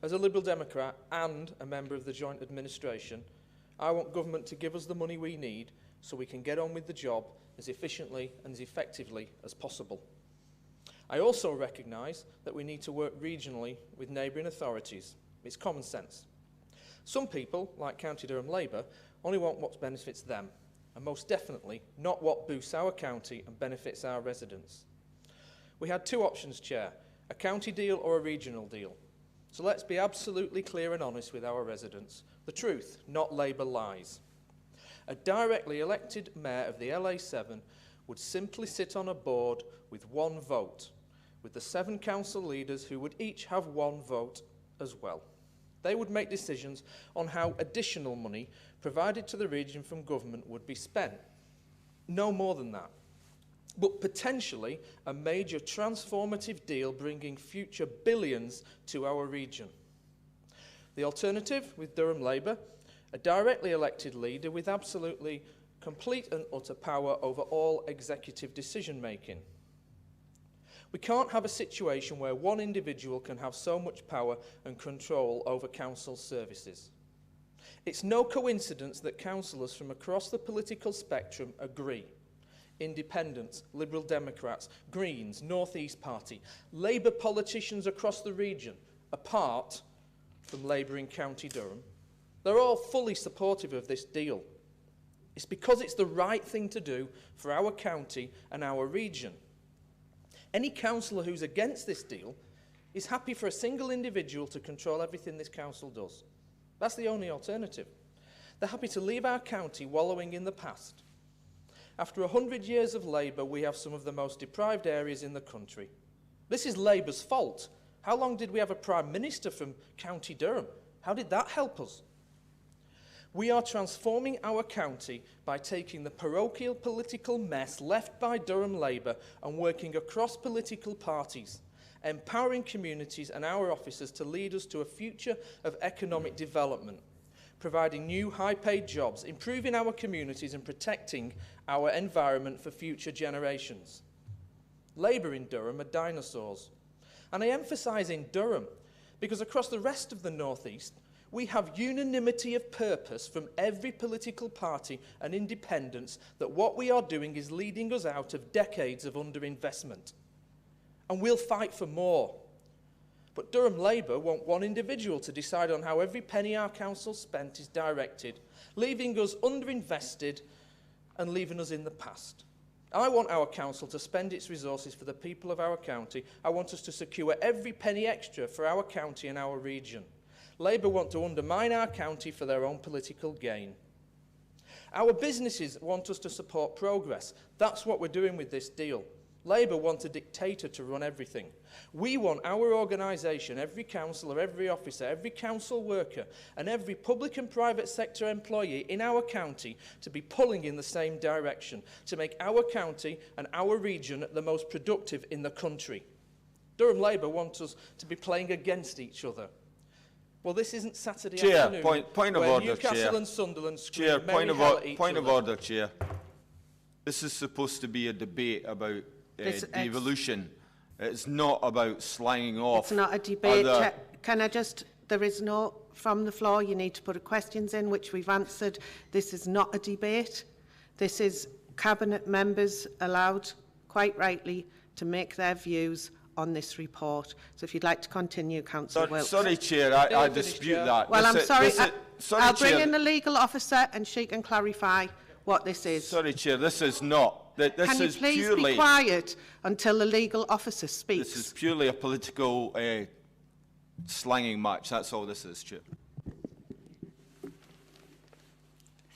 as a Liberal Democrat and a member of the Joint Administration, I want government to give us the money we need so we can get on with the job as efficiently and as effectively as possible. I also recognise that we need to work regionally with neighbouring authorities. It's common sense. Some people, like County Durham Labour, only want what benefits them, and most definitely not what boosts our county and benefits our residents. We had two options, Chair, a county deal or a regional deal. So let's be absolutely clear and honest with our residents. The truth, not Labour lies. A directly elected mayor of the LA7 would simply sit on a board with one vote, with the 7 council leaders who would each have one vote as well. They would make decisions on how additional money provided to the region from government would be spent. No more than that. But potentially a major transformative deal bringing future billions to our region. The alternative with Durham Labour, a directly elected leader with absolutely complete and utter power over all executive decision making. We can't have a situation where one individual can have so much power and control over council services. It's no coincidence that councillors from across the political spectrum agree. Independents, Liberal Democrats, Greens, North East Party, Labour politicians across the region, apart from Labour in County Durham, they're all fully supportive of this deal. It's because it's the right thing to do for our county and our region. Any councillor who's against this deal is happy for a single individual to control everything this council does. That's the only alternative. They're happy to leave our county wallowing in the past. After 100 years of Labour, we have some of the most deprived areas in the country. This is Labour's fault. How long did we have a Prime Minister from County Durham? How did that help us? We are transforming our county by taking the parochial political mess left by Durham Labour and working across political parties, empowering communities and our officers to lead us to a future of economic development, providing new high-paid jobs, improving our communities and protecting our environment for future generations. Labour in Durham are dinosaurs. And I emphasise in Durham because across the rest of the North East, we have unanimity of purpose from every political party and independence that what we are doing is leading us out of decades of underinvestment. And we'll fight for more. But Durham Labour want one individual to decide on how every penny our council spent is directed, leaving us underinvested and leaving us in the past. I want our council to spend its resources for the people of our county. I want us to secure every penny extra for our county and our region. Labour want to undermine our county for their own political gain. Our businesses want us to support progress. That's what we're doing with this deal. Labour want a dictator to run everything. We want our organisation, every councillor, every officer, every council worker and every public and private sector employee in our county to be pulling in the same direction, to make our county and our region the most productive in the country. Durham Labour want us to be playing against each other. Well, this isn't Saturday afternoon point of order, Newcastle Chair. and Sunderland scream Chair, merry hell at each point of other. order, Chair. This is supposed to be a debate about devolution. It's not about slanging off. It's not a debate. other- Can I just, there is no, from the floor, you need to put questions in, which we've answered. This is not a debate. This is Cabinet members allowed, quite rightly, to make their views on this report. So if you'd like to continue, Councillor Wilkes. Sorry, Chair, I dispute that. Well, I'm sorry. I'll bring Chair. in the legal officer and she can clarify what this is. Sorry, Chair, this is not. This Can you is please purely, be quiet until the legal officer speaks? This is purely a political slanging match. That's all this is, Chair.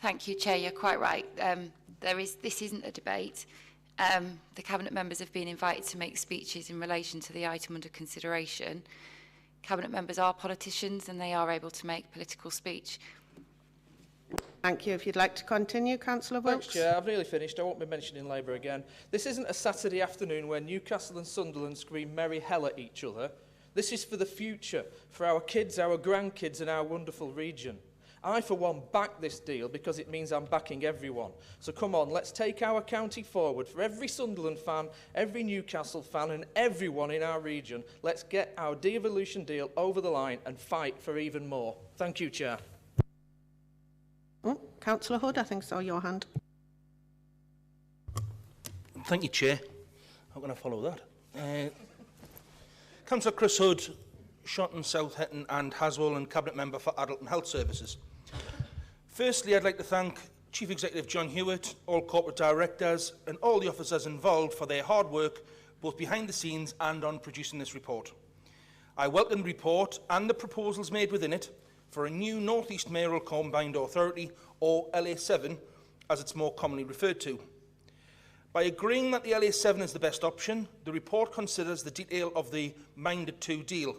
Thank you, Chair. You're quite right. This isn't a debate. The Cabinet members have been invited to make speeches in relation to the item under consideration. Cabinet members are politicians and they are able to make political speech. Thank you. If you'd like to continue, Councillor Wilkes. Thanks, Chair. I've nearly finished. I won't be mentioning Labour again. This isn't a Saturday afternoon where Newcastle and Sunderland scream merry hell at each other. This is for the future, for our kids, our grandkids and our wonderful region. I, for one, back this deal because it means I'm backing everyone. So come on, let's take our county forward. For every Sunderland fan, every Newcastle fan and everyone in our region, let's get our devolution deal over the line and fight for even more. Thank you, Chair. Oh, Councillor Hood, I think saw your hand. Thank you, Chair. How can I follow that? Councillor Chris Hood, Shotton, South Hetton and Haswell, and Cabinet Member for Adult and Health Services. Firstly, I'd like to thank Chief Executive John Hewitt, all corporate directors and all the officers involved for their hard work, both behind the scenes and on producing this report. I welcome the report and the proposals made within it for a new North East Mayoral Combined Authority, or LA7, as it's more commonly referred to. By agreeing that the LA7 is the best option, the report considers the detail of the Minded 2 deal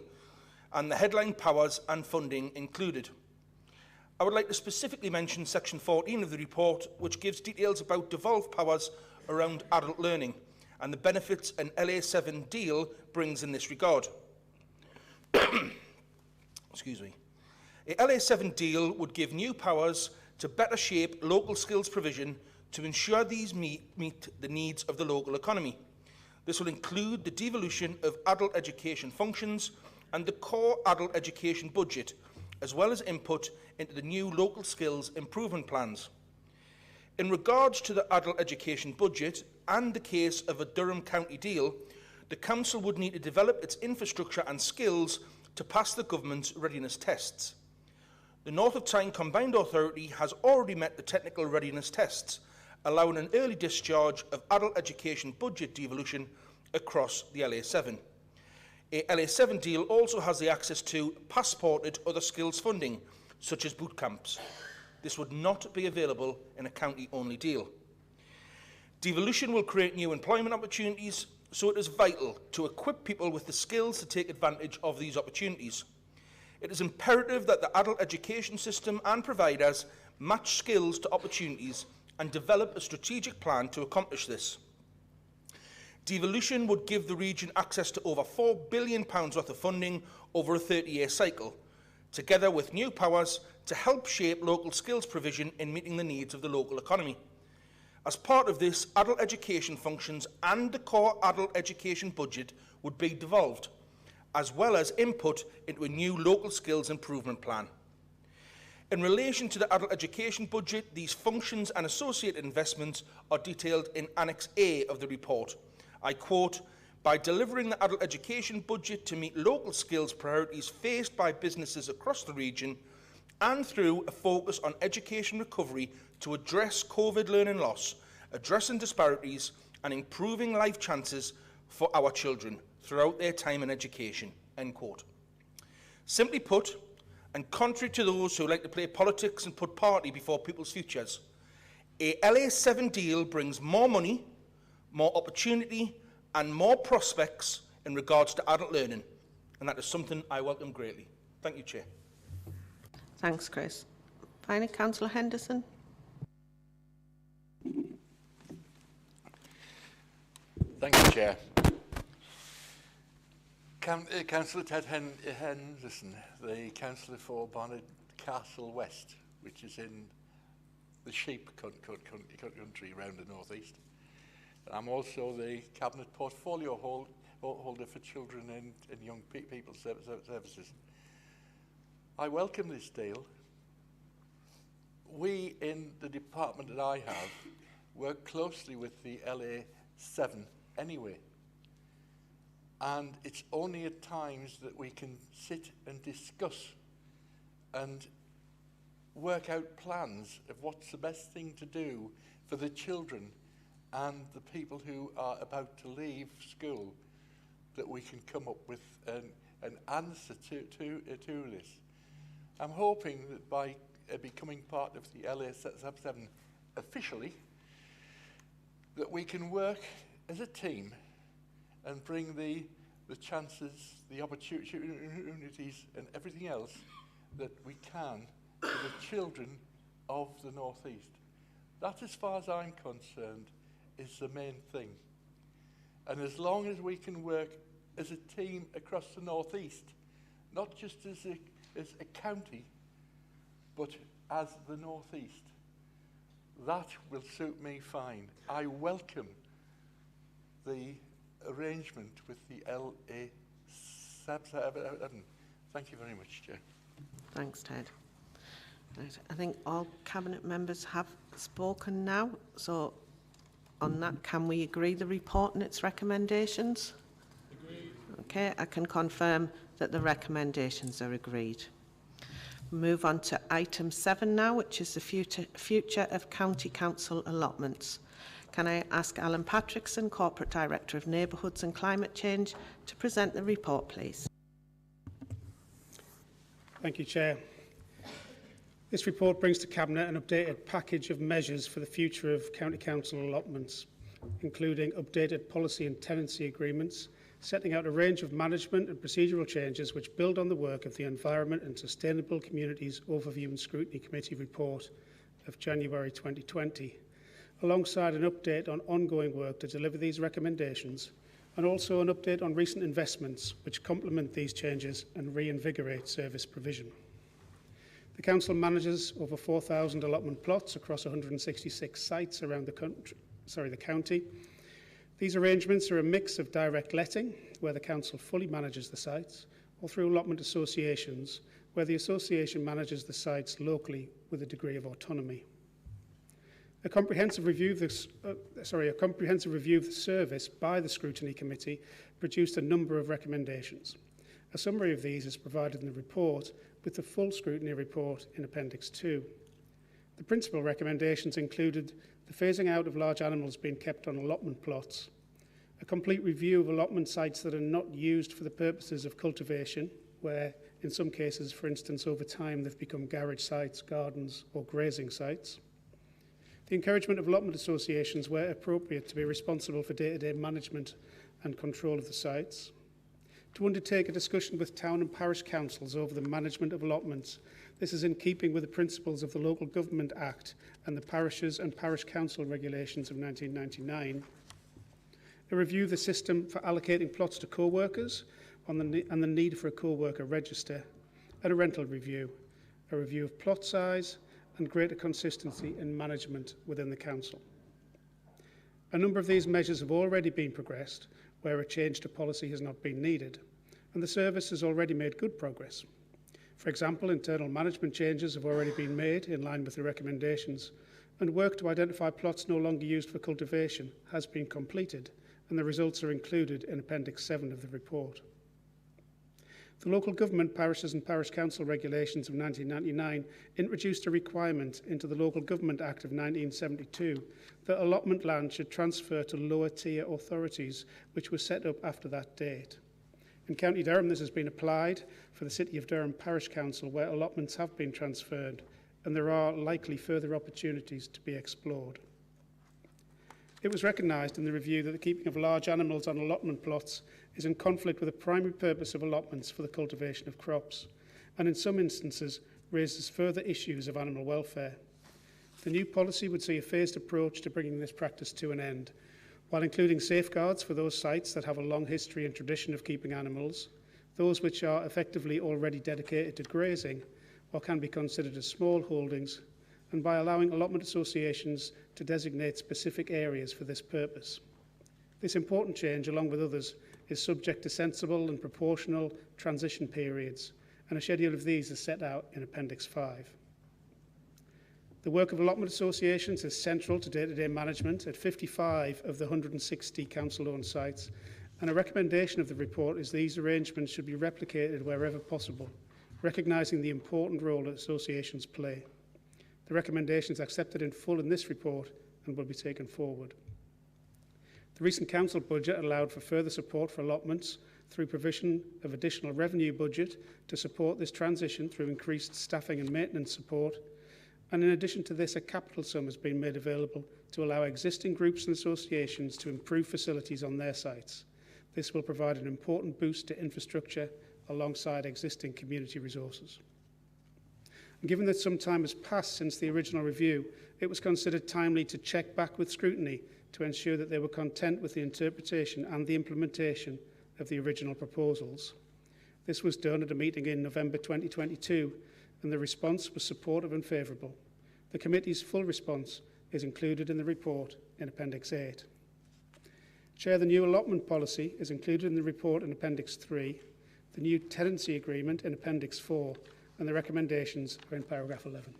and the headline powers and funding included. I would like to specifically mention section 14 of the report, which gives details about devolved powers around adult learning and the benefits an LA7 deal brings in this regard. Excuse me. A LA7 deal would give new powers to better shape local skills provision to ensure these meet the needs of the local economy. This will include the devolution of adult education functions and the core adult education budget, as well as input into the new local skills improvement plans. In regards to the adult education budget and the case of a Durham County deal, the Council would need to develop its infrastructure and skills to pass the government's readiness tests. The North of Tyne Combined Authority has already met the technical readiness tests, allowing an early discharge of adult education budget devolution across the LA7. A LA7 deal also has the access to passported other skills funding, such as boot camps. This would not be available in a county-only deal. Devolution will create new employment opportunities, so it is vital to equip people with the skills to take advantage of these opportunities. It is imperative that the adult education system and providers match skills to opportunities and develop a strategic plan to accomplish this. Devolution would give the region access to over £4 billion worth of funding over a 30-year cycle, together with new powers to help shape local skills provision in meeting the needs of the local economy. As part of this, adult education functions and the core adult education budget would be devolved, as well as input into a new local skills improvement plan. In relation to the adult education budget, these functions and associated investments are detailed in Annex A of the report. I quote, "By delivering the adult education budget to meet local skills priorities faced by businesses across the region, and through a focus on education recovery to address COVID learning loss, addressing disparities and improving life chances for our children throughout their time in education." End quote. Simply put, and contrary to those who like to play politics and put party before people's futures, a LA7 deal brings more money, more opportunity and more prospects in regards to adult learning, and that is something I welcome greatly. Thank you, Chair. Thanks, Chris. Finally, Councillor Henderson. Thank you, Chair. Councillor Ted Henderson, the Councillor for Barnard Castle West, which is in the sheep country around the North East. I'm also the Cabinet Portfolio holder for Children and Young People Services. I welcome this deal. We in the department that I have work closely with the LA7 anyway. And it's only at times that we can sit and discuss and work out plans of what's the best thing to do for the children and the people who are about to leave school, that we can come up with an answer to this. I'm hoping that by becoming part of the LA7 officially, that we can work as a team and bring the chances, the opportunities and everything else that we can to the children of the North East. That, as far as I'm concerned, is the main thing. And as long as we can work as a team across the North East, not just as a county, but as the North East, that will suit me fine. I welcome the arrangement with the LA7. Thank you very much, Chair. Thanks, Ted. Right, I think all Cabinet members have spoken now. So on that, can we agree the report and its recommendations? Agreed. Okay, I can confirm that the recommendations are agreed. Move on to item 7 now, which is the future of County Council allotments. Can I ask Alan Patrickson, Corporate Director of Neighbourhoods and Climate Change, to present the report, please? Thank you, Chair. This report brings to Cabinet an updated package of measures for the future of County Council allotments, including updated policy and tenancy agreements, setting out a range of management and procedural changes which build on the work of the Environment and Sustainable Communities Overview and Scrutiny Committee report of January 2020, alongside an update on ongoing work to deliver these recommendations, and also an update on recent investments which complement these changes and reinvigorate service provision. The Council manages over 4,000 allotment plots across 166 sites around the county. These arrangements are a mix of direct letting, where the Council fully manages the sites, or through allotment associations, where the association manages the sites locally with a degree of autonomy. A comprehensive review of the service by the Scrutiny Committee produced a number of recommendations. A summary of these is provided in the report, with the full scrutiny report in Appendix 2. The principal recommendations included the phasing out of large animals being kept on allotment plots, a complete review of allotment sites that are not used for the purposes of cultivation, where in some cases, for instance, over time they've become garage sites, gardens or grazing sites, the encouragement of allotment associations where appropriate to be responsible for day-to-day management and control of the sites, to undertake a discussion with town and parish councils over the management of allotments. This is in keeping with the principles of the Local Government Act and the Parishes and Parish Council Regulations of 1999. A review of the system for allocating plots to co-workers and the need for a co-worker register, and a rental review, a review of plot size and greater consistency in management within the Council. A number of these measures have already been progressed, where a change to policy has not been needed, and the service has already made good progress. For example, internal management changes have already been made in line with the recommendations, and work to identify plots no longer used for cultivation has been completed, and the results are included in Appendix 7 of the report. The Local Government, Parishes and Parish Council Regulations of 1999 introduced a requirement into the Local Government Act of 1972 that allotment land should transfer to lower tier authorities which were set up after that date. In County Durham, this has been applied for the City of Durham Parish Council, where allotments have been transferred, and there are likely further opportunities to be explored. It was recognised in the review that the keeping of large animals on allotment plots is in conflict with the primary purpose of allotments for the cultivation of crops, and in some instances raises further issues of animal welfare. The new policy would see a phased approach to bringing this practice to an end, while including safeguards for those sites that have a long history and tradition of keeping animals, those which are effectively already dedicated to grazing or can be considered as small holdings, and by allowing allotment associations to designate specific areas for this purpose. This important change, along with others, is subject to sensible and proportional transition periods, and a schedule of these is set out in Appendix 5. The work of allotment associations is central to day-to-day management at 55 of the 160 council-owned sites, and a recommendation of the report is these arrangements should be replicated wherever possible, recognising the important role that associations play. The recommendation is accepted in full in this report and will be taken forward. The recent council budget allowed for further support for allotments through provision of additional revenue budget to support this transition through increased staffing and maintenance support. And in addition to this, a capital sum has been made available to allow existing groups and associations to improve facilities on their sites. This will provide an important boost to infrastructure alongside existing community resources. And given that some time has passed since the original review, it was considered timely to check back with scrutiny to ensure that they were content with the interpretation and the implementation of the original proposals. This was done at a meeting in November 2022, and the response was supportive and favourable. The committee's full response is included in the report in Appendix 8. Chair, the new allotment policy is included in the report in Appendix 3, the new tenancy agreement in Appendix 4, and the recommendations are in paragraph 11.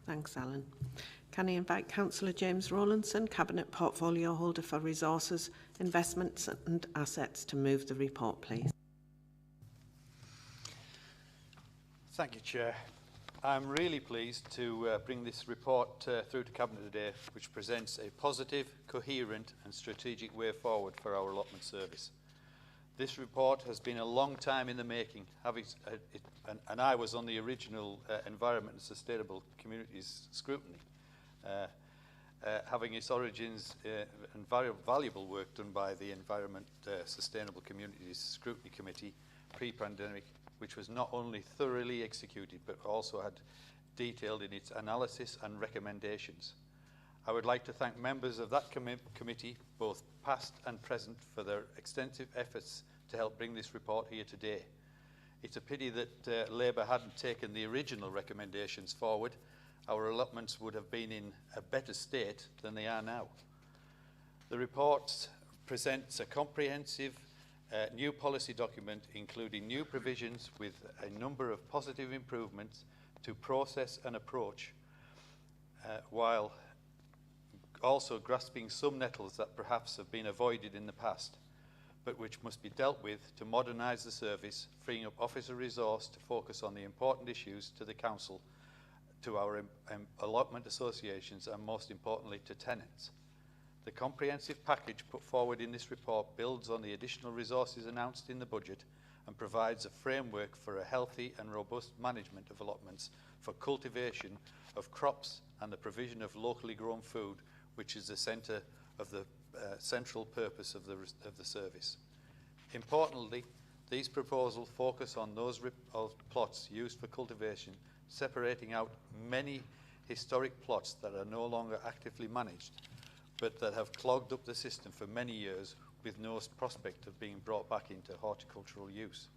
Thanks, Alan. Can I invite Councillor James Rowlandson, Cabinet Portfolio Holder for Resources, Investments and Assets, to move the report, please? Thank you, Chair. I'm really pleased to bring this report through to Cabinet today, which presents a positive, coherent and strategic way forward for our allotment service. This report has been a long time in the making, and I was on the original Environment and Sustainable Communities scrutiny, having its origins in very valuable work done by the Environment Sustainable Communities Scrutiny Committee pre-pandemic, which was not only thoroughly executed but also had detailed in its analysis and recommendations. I would like to thank members of that committee, both past and present, for their extensive efforts to help bring this report here today. It's a pity that Labour hadn't taken the original recommendations forward. Our allotments would have been in a better state than they are now. The report presents a comprehensive new policy document, including new provisions with a number of positive improvements to process and approach, while also grasping some nettles that perhaps have been avoided in the past, but which must be dealt with to modernise the service, freeing up officer resource to focus on the important issues to the Council, to our allotment associations and most importantly to tenants. The comprehensive package put forward in this report builds on the additional resources announced in the budget and provides a framework for a healthy and robust management of allotments for cultivation of crops and the provision of locally grown food, which is the centre of the central purpose of the service. Importantly, these proposals focus on those plots used for cultivation, separating out many historic plots that are no longer actively managed, but that have clogged up the system for many years with no prospect of being brought back into horticultural use.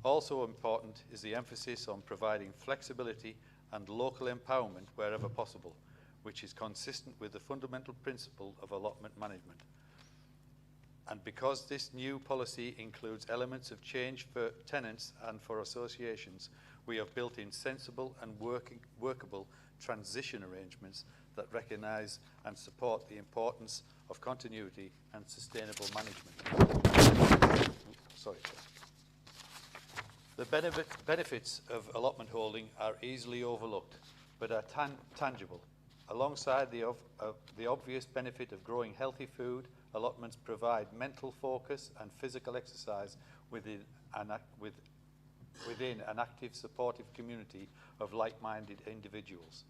Also important is the emphasis on providing flexibility and local empowerment wherever possible, which is consistent with the fundamental principle of allotment management. And because this new policy includes elements of change for tenants and for associations, we have built in sensible and workable transition arrangements that recognise and support the importance of continuity and sustainable management. Sorry, Chair. The benefits of allotment holding are easily overlooked, but are tangible. Alongside the obvious benefit of growing healthy food, allotments provide mental focus and physical exercise within an active, supportive community of like-minded individuals,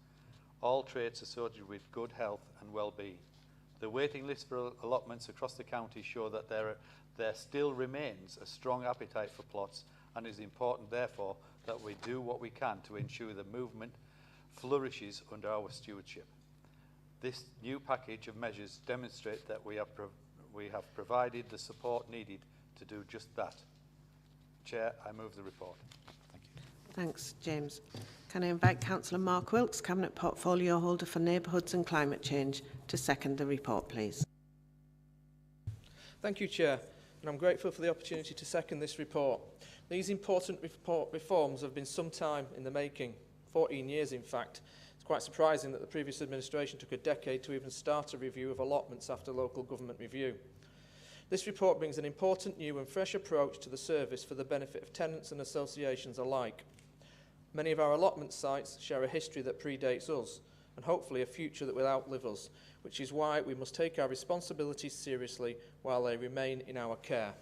all traits associated with good health and well-being. The waiting list for allotments across the county show that there still remains a strong appetite for plots, and it is important, therefore, that we do what we can to ensure the movement flourishes under our stewardship. This new package of measures demonstrate that we have provided the support needed to do just that. Chair, I move the report. Thank you. Thanks, James. Can I invite Councillor Mark Wilkes, Cabinet Portfolio Holder for Neighbourhoods and Climate Change, to second the report, please? Thank you, Chair, and I'm grateful for the opportunity to second this report. These important reforms have been some time in the making, 14 years in fact. It's quite surprising that the previous administration took a decade to even start a review of allotments after local government review. This report brings an important new and fresh approach to the service for the benefit of tenants and associations alike. Many of our allotment sites share a history that predates us, and hopefully a future that will outlive us, which is why we must take our responsibilities seriously while they remain in our care.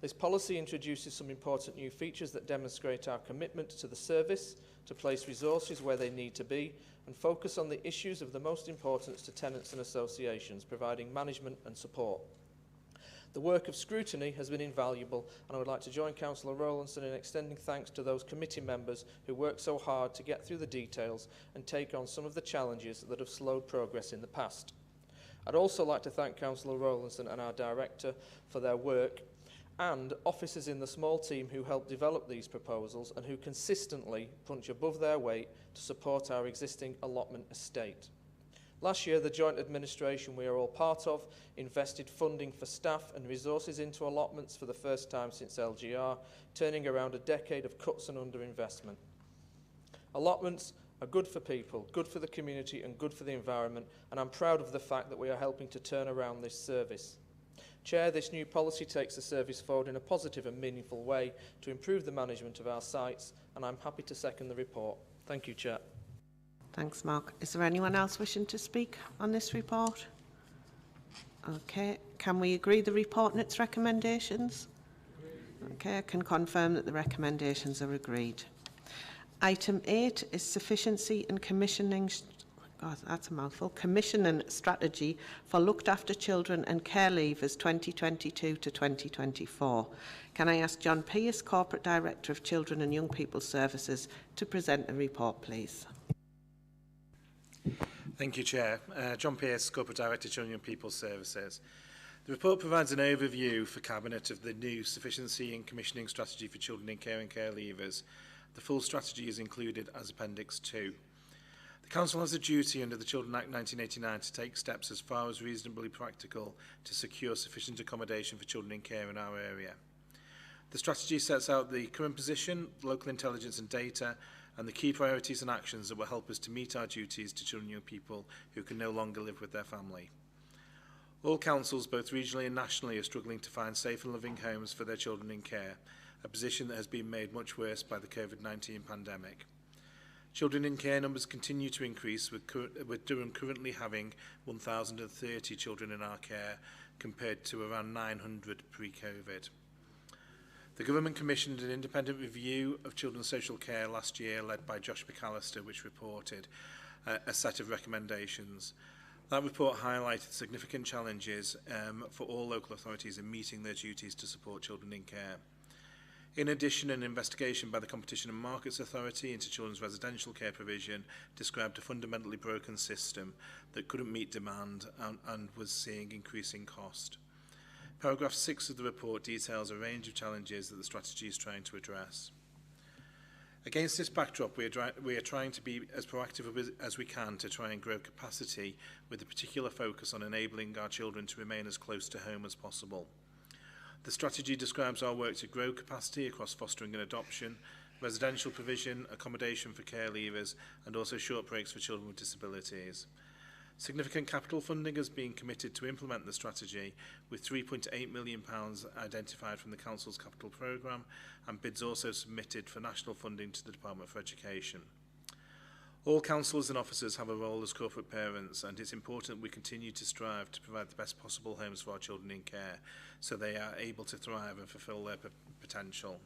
This policy introduces some important new features that demonstrate our commitment to the service, to place resources where they need to be, and focus on the issues of the most importance to tenants and associations, providing management and support. The work of scrutiny has been invaluable, and I would like to join Councillor Rowlandson in extending thanks to those committee members who worked so hard to get through the details and take on some of the challenges that have slowed progress in the past. I'd also like to thank Councillor Rowlandson and our Director for their work and officers in the small team who help develop these proposals and who consistently punch above their weight to support our existing allotment estate. Last year, the joint administration we are all part of invested funding for staff and resources into allotments for the first time since LGR, turning around a decade of cuts and underinvestment. Allotments are good for people, good for the community and good for the environment, and I'm proud of the fact that we are helping to turn around this service. Chair, this new policy takes the service forward in a positive and meaningful way to improve the management of our sites, and I'm happy to second the report. Thank you, Chair. Thanks, Mark. Is there anyone else wishing to speak on this report? Okay. Can we agree the report and its recommendations? Okay, I can confirm that the recommendations are agreed. Item 8 is sufficiency and commissioning. Oh, that's a mouthful. Commissioning strategy for looked after children and care leavers 2022 to 2024. Can I ask John Pearce, Corporate Director of Children and Young People Services, to present the report, please? Thank you, Chair. John Pearce, Corporate Director, Children and People Services. The report provides an overview for Cabinet of the new sufficiency and commissioning strategy for children in care and care leavers. The full strategy is included as Appendix 2. The Council has a duty under the Children Act 1989 to take steps as far as reasonably practical to secure sufficient accommodation for children in care in our area. The strategy sets out the current position, local intelligence and data, and the key priorities and actions that will help us to meet our duties to children and young people who can no longer live with their family. All councils, both regionally and nationally, are struggling to find safe and loving homes for their children in care, a position that has been made much worse by the COVID-19 pandemic. Children in care numbers continue to increase, with Durham currently having 1,030 children in our care, compared to around 900 pre-COVID. The Government commissioned an independent review of children's social care last year, led by Josh McAllister, which reported a set of recommendations. That report highlighted significant challenges for all local authorities in meeting their duties to support children in care. In addition, an investigation by the Competition and Markets Authority into children's residential care provision described a fundamentally broken system that couldn't meet demand and was seeing increasing cost. Paragraph 6 of the report details a range of challenges that the strategy is trying to address. Against this backdrop, we are trying to be as proactive as we can to try and grow capacity, with a particular focus on enabling our children to remain as close to home as possible. The strategy describes our work to grow capacity across fostering and adoption, residential provision, accommodation for care leavers, and also short breaks for children with disabilities. Significant capital funding has been committed to implement the strategy, with £3.8 million identified from the Council's capital programme, and bids also submitted for national funding to the Department for Education. All councillors and officers have a role as corporate parents, and it's important we continue to strive to provide the best possible homes for our children in care, so they are able to thrive and fulfil their potential.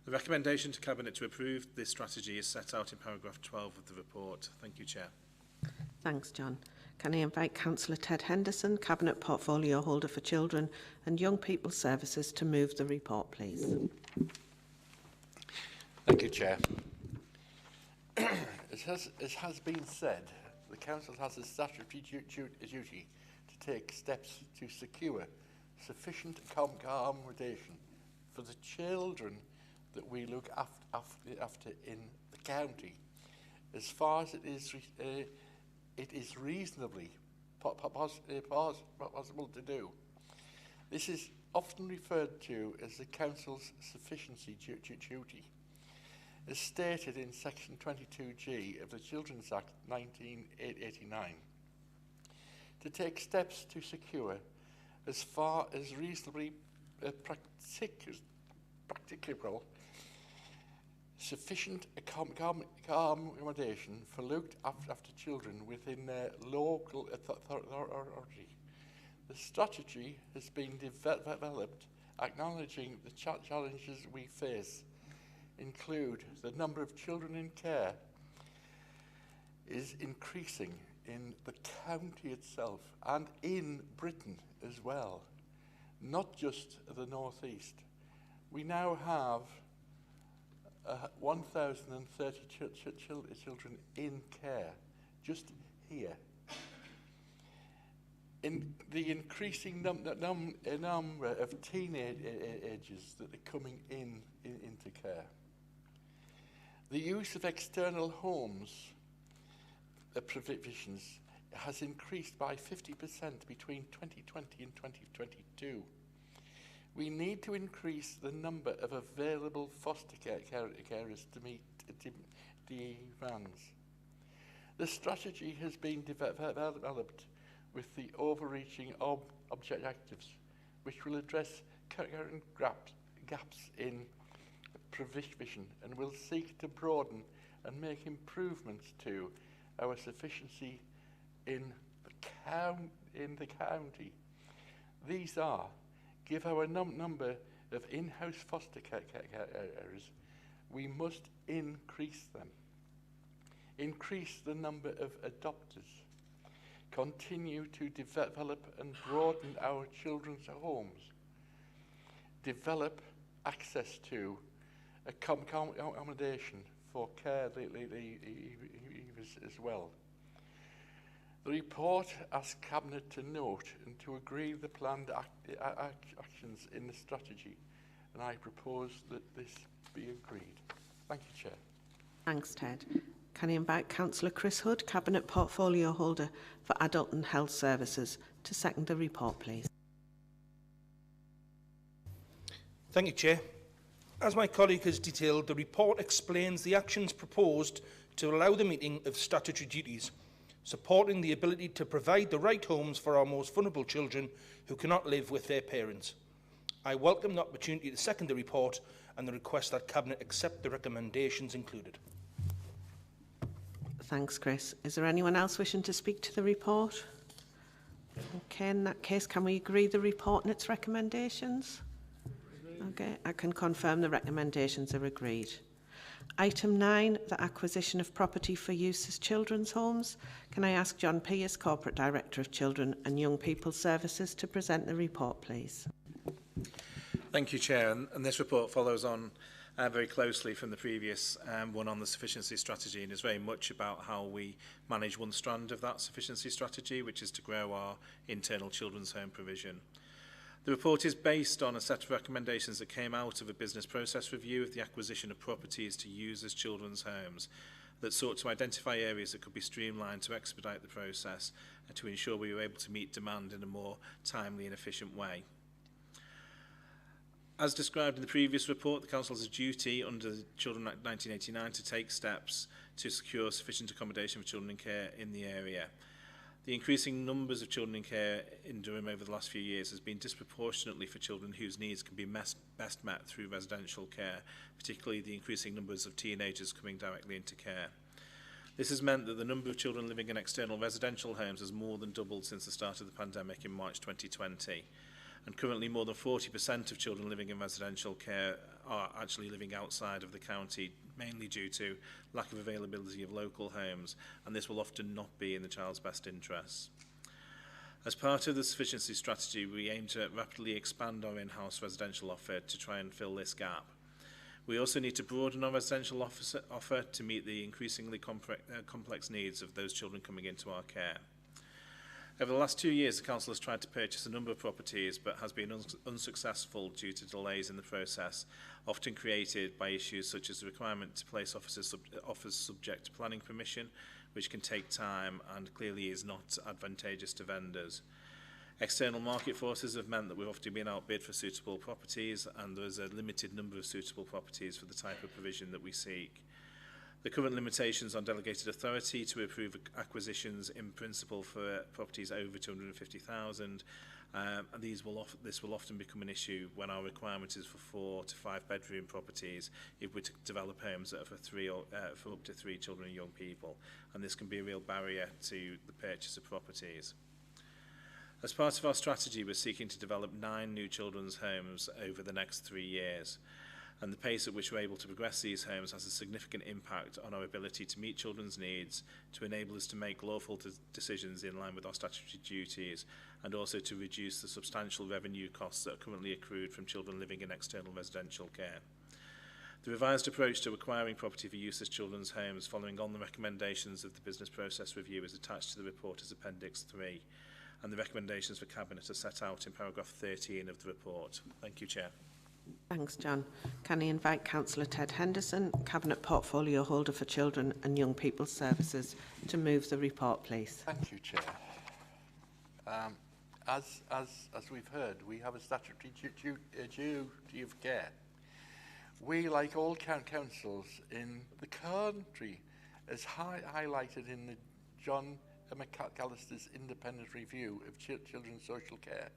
The recommendation to Cabinet to approve this strategy is set out in paragraph 12 of the report. Thank you, Chair. Thanks, John. Can I invite Councillor Ted Henderson, Cabinet Portfolio Holder for Children and Young People Services, to move the report, please? Thank you, Chair. It has been said, the Council has a statutory duty to take steps to secure sufficient accommodation for the children that we look after in the county, as far as it is reasonably possible to do. This is often referred to as the Council's sufficiency duty. As stated in Section 22G of the Children's Act 1989, to take steps to secure, as far as reasonably practicable, sufficient accommodation for looked after children within their local authority. The strategy has been developed acknowledging the challenges we face include the number of children in care is increasing in the county itself and in Britain as well, not just the North East. We now have 1,030 children in care just here. in the increasing number of teenagers that are coming into care. The use of external homes provisions has increased by 50% between 2020 and 2022. We need to increase the number of available foster carers to meet demands. The strategy has been developed with the overreaching objectives, which will address current gaps in provision and will seek to broaden and make improvements to our sufficiency in the county. These are: give our number of in-house foster carers, we must increase them. Increase the number of adopters. Continue to develop and broaden our children's homes. Develop access to accommodation for care leavers as well. The report asks Cabinet to note and to agree the planned actions in the strategy, and I propose that this be agreed. Thank you, Chair. Thanks, Ted. Can I invite Councillor Chris Hood, Cabinet Portfolio Holder for Adult and Health Services, to second the report, please? Thank you, Chair. As my colleague has detailed, the report explains the actions proposed to allow the meeting of statutory duties, supporting the ability to provide the right homes for our most vulnerable children who cannot live with their parents. I welcome the opportunity to second the report and the request that Cabinet accept the recommendations included. Thanks, Chris. Is there anyone else wishing to speak to the report? Okay, in that case, can we agree the report and its recommendations? Okay, I can confirm the recommendations are agreed. Item 9, the acquisition of property for use as children's homes. Can I ask John Pierce, Corporate Director of Children and Young People Services, to present the report, please? Thank you, Chair. And this report follows on very closely from the previous one on the sufficiency strategy, and is very much about how we manage one strand of that sufficiency strategy, which is to grow our internal children's home provision. The report is based on a set of recommendations that came out of a business process review of the acquisition of properties to use as children's homes that sought to identify areas that could be streamlined to expedite the process and to ensure we were able to meet demand in a more timely and efficient way. As described in the previous report, the Council has a duty under the Children Act 1989 to take steps to secure sufficient accommodation for children in care in the area. The increasing numbers of children in care in Durham over the last few years has been disproportionately for children whose needs can be best met through residential care, particularly the increasing numbers of teenagers coming directly into care. This has meant that the number of children living in external residential homes has more than doubled since the start of the pandemic in March 2020. And currently more than 40% of children living in residential care are actually living outside of the county, mainly due to lack of availability of local homes, and this will often not be in the child's best interests. As part of the sufficiency strategy, we aim to rapidly expand our in-house residential offer to try and fill this gap. We also need to broaden our residential offer to meet the increasingly complex needs of those children coming into our care. Over the last 2 years, the Council has tried to purchase a number of properties but has been unsuccessful due to delays in the process, often created by issues such as the requirement to place offers subject to planning permission, which can take time and clearly is not advantageous to vendors. External market forces have meant that we've often been outbid for suitable properties, and there's a limited number of suitable properties for the type of provision that we seek. The current limitations on delegated authority to approve acquisitions in principle for properties over 250,000, and this will often become an issue when our requirement is for 4 to 5 bedroom properties if we're to develop homes that are for up to 3 children and young people, and this can be a real barrier to the purchase of properties. As part of our strategy, we're seeking to develop 9 new children's homes over the next 3 years. And the pace at which we're able to progress these homes has a significant impact on our ability to meet children's needs, to enable us to make lawful decisions in line with our statutory duties, and also to reduce the substantial revenue costs that are currently accrued from children living in external residential care. The revised approach to acquiring property for use as children's homes, following on the recommendations of the business process review, is attached to the report as Appendix 3. and the recommendations for Cabinet are set out in paragraph 13 of the report. Thank you, Chair. Thanks, John. Can I invite Councillor Ted Henderson, Cabinet Portfolio Holder for Children and Young People's Services, to move the report, please? Thank you, Chair. As we've heard, we have a statutory duty of care. We, like all councils in the country, as highlighted in the John McAllister's independent review of children's social care,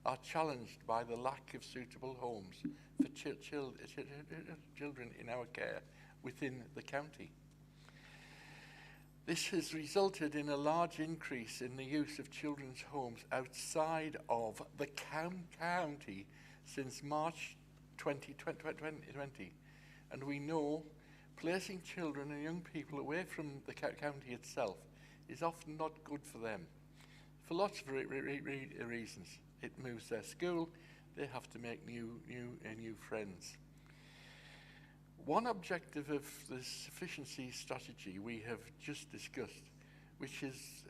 are challenged by the lack of suitable homes for children in our care within the county. This has resulted in a large increase in the use of children's homes outside of the county since March 2020, and we know placing children and young people away from the county itself is often not good for them, for lots of reasons. It moves their school, they have to make new friends. One objective of the sufficiency strategy we have just discussed, which is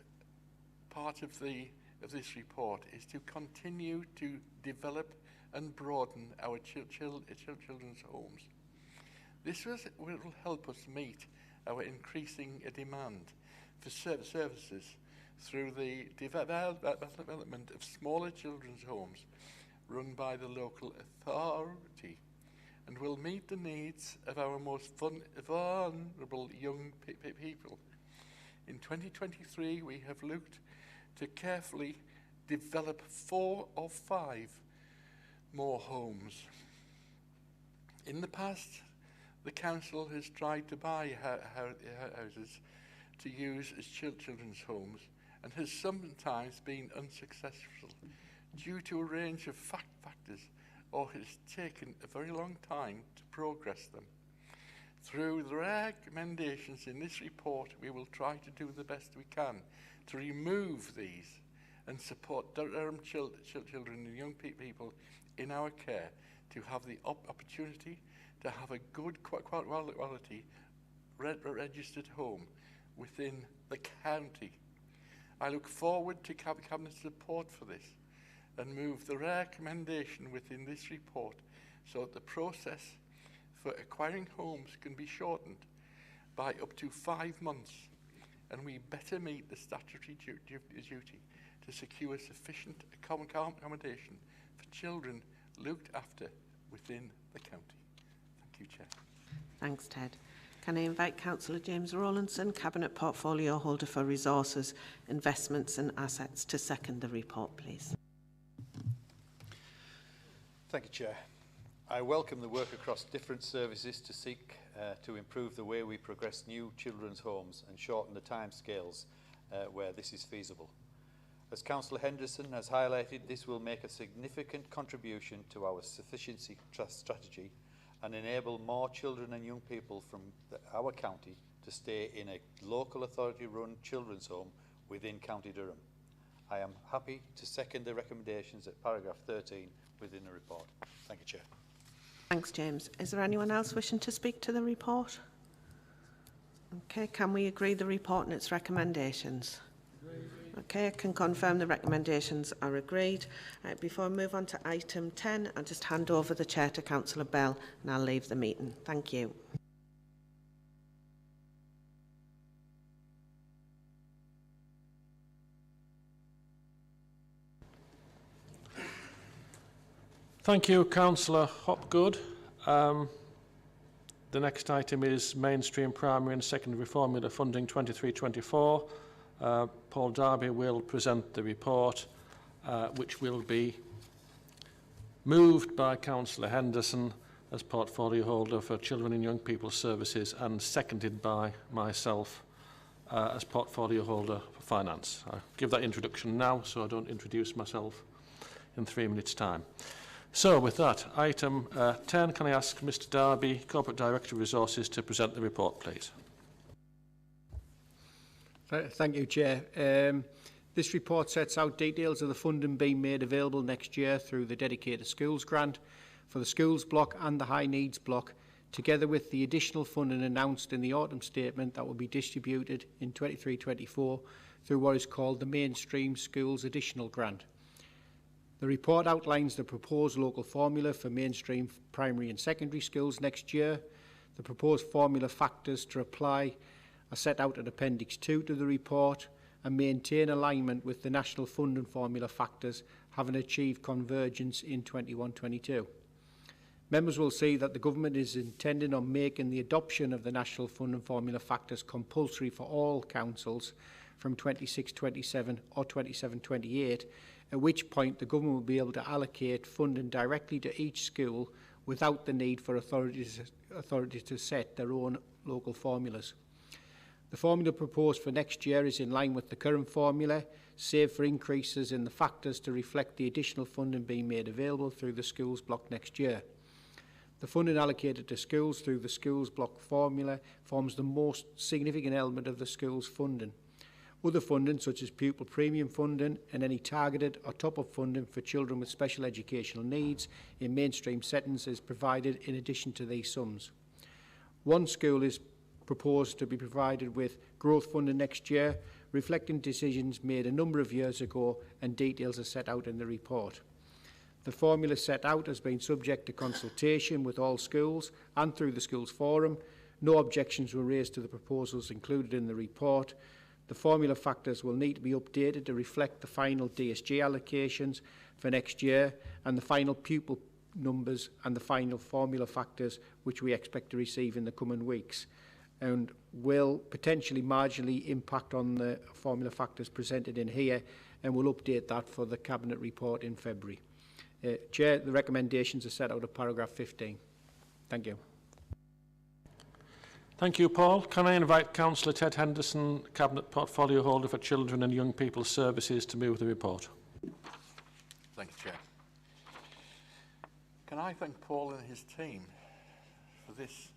part of this report, is to continue to develop and broaden our children's homes. This will help us meet our increasing demand for services through the development of smaller children's homes run by the local authority, and will meet the needs of our most vulnerable young people. In 2023, we have looked to carefully develop 4 or 5 more homes. In the past, the council has tried to buy houses to use as children's homes and has sometimes been unsuccessful due to a range of factors, or has taken a very long time to progress them. Through the recommendations in this report, we will try to do the best we can to remove these and support Durham children and young people in our care to have the opportunity to have a good quality registered home within the county. I look forward to Cabinet support for this and move the recommendation within this report so that the process for acquiring homes can be shortened by up to 5 months, and we better meet the statutory duty to secure sufficient accommodation for children looked after within the county. Thank you, Chair. Thanks, Ted. Can I invite Councillor James Rowlandson, Cabinet Portfolio Holder for Resources, Investments and Assets, to second the report, please? Thank you, Chair. I welcome the work across different services to seek to improve the way we progress new children's homes and shorten the timescales where this is feasible. As Councillor Henderson has highlighted, this will make a significant contribution to our sufficiency strategy and enable more children and young people from our county to stay in a local authority-run children's home within County Durham. I am happy to second the recommendations at paragraph 13 within the report. Thank you, Chair. Thanks, James. Is there anyone else wishing to speak to the report? Okay, can we agree the report and its recommendations? Okay, I can confirm the recommendations are agreed. Before I move on to item 10, I'll just hand over the chair to Councillor Bell and I'll leave the meeting. Thank you. Thank you, Councillor Hopgood. The next item is mainstream primary and secondary formula funding 23-24. Paul Darby will present the report, which will be moved by Councillor Henderson as portfolio holder for Children and Young People's Services and seconded by myself as portfolio holder for finance. I'll give that introduction now so I don't introduce myself in 3 minutes' time. So with that, item 10, can I ask Mr Darby, Corporate Director of Resources, to present the report, please? Thank you, Chair. This report sets out details of the funding being made available next year through the Dedicated Schools Grant for the schools block and the high needs block, together with the additional funding announced in the autumn statement that will be distributed in 23-24 through what is called the Mainstream Schools Additional Grant. The report outlines the proposed local formula for mainstream primary and secondary schools next year. The proposed formula factors to apply are set out in Appendix 2 to the report and maintain alignment with the national funding formula factors, having achieved convergence in 21-22. Members will see that the Government is intending on making the adoption of the national funding formula factors compulsory for all councils from 26-27 or 27-28, at which point the Government will be able to allocate funding directly to each school without the need for authorities to set their own local formulas. The formula proposed for next year is in line with the current formula, save for increases in the factors to reflect the additional funding being made available through the schools block next year. The funding allocated to schools through the schools block formula forms the most significant element of the schools funding. Other funding, such as pupil premium funding and any targeted or top-up funding for children with special educational needs in mainstream settings, is provided in addition to these sums. One school is proposed to be provided with growth funding next year, reflecting decisions made a number of years ago, and details are set out in the report. The formula set out has been subject to consultation with all schools and through the schools forum. No objections were raised to the proposals included in the report. The formula factors will need to be updated to reflect the final DSG allocations for next year and the final pupil numbers and the final formula factors, which we expect to receive in the coming weeks, and will potentially marginally impact on the formula factors presented in here, and we'll update that for the Cabinet report in February. Chair, the recommendations are set out of paragraph 15. Thank you. Thank you, Paul. Can I invite Councillor Ted Henderson, Cabinet Portfolio Holder for Children and Young People's Services, to move the report? Thank you, Chair. Can I thank Paul and his team for this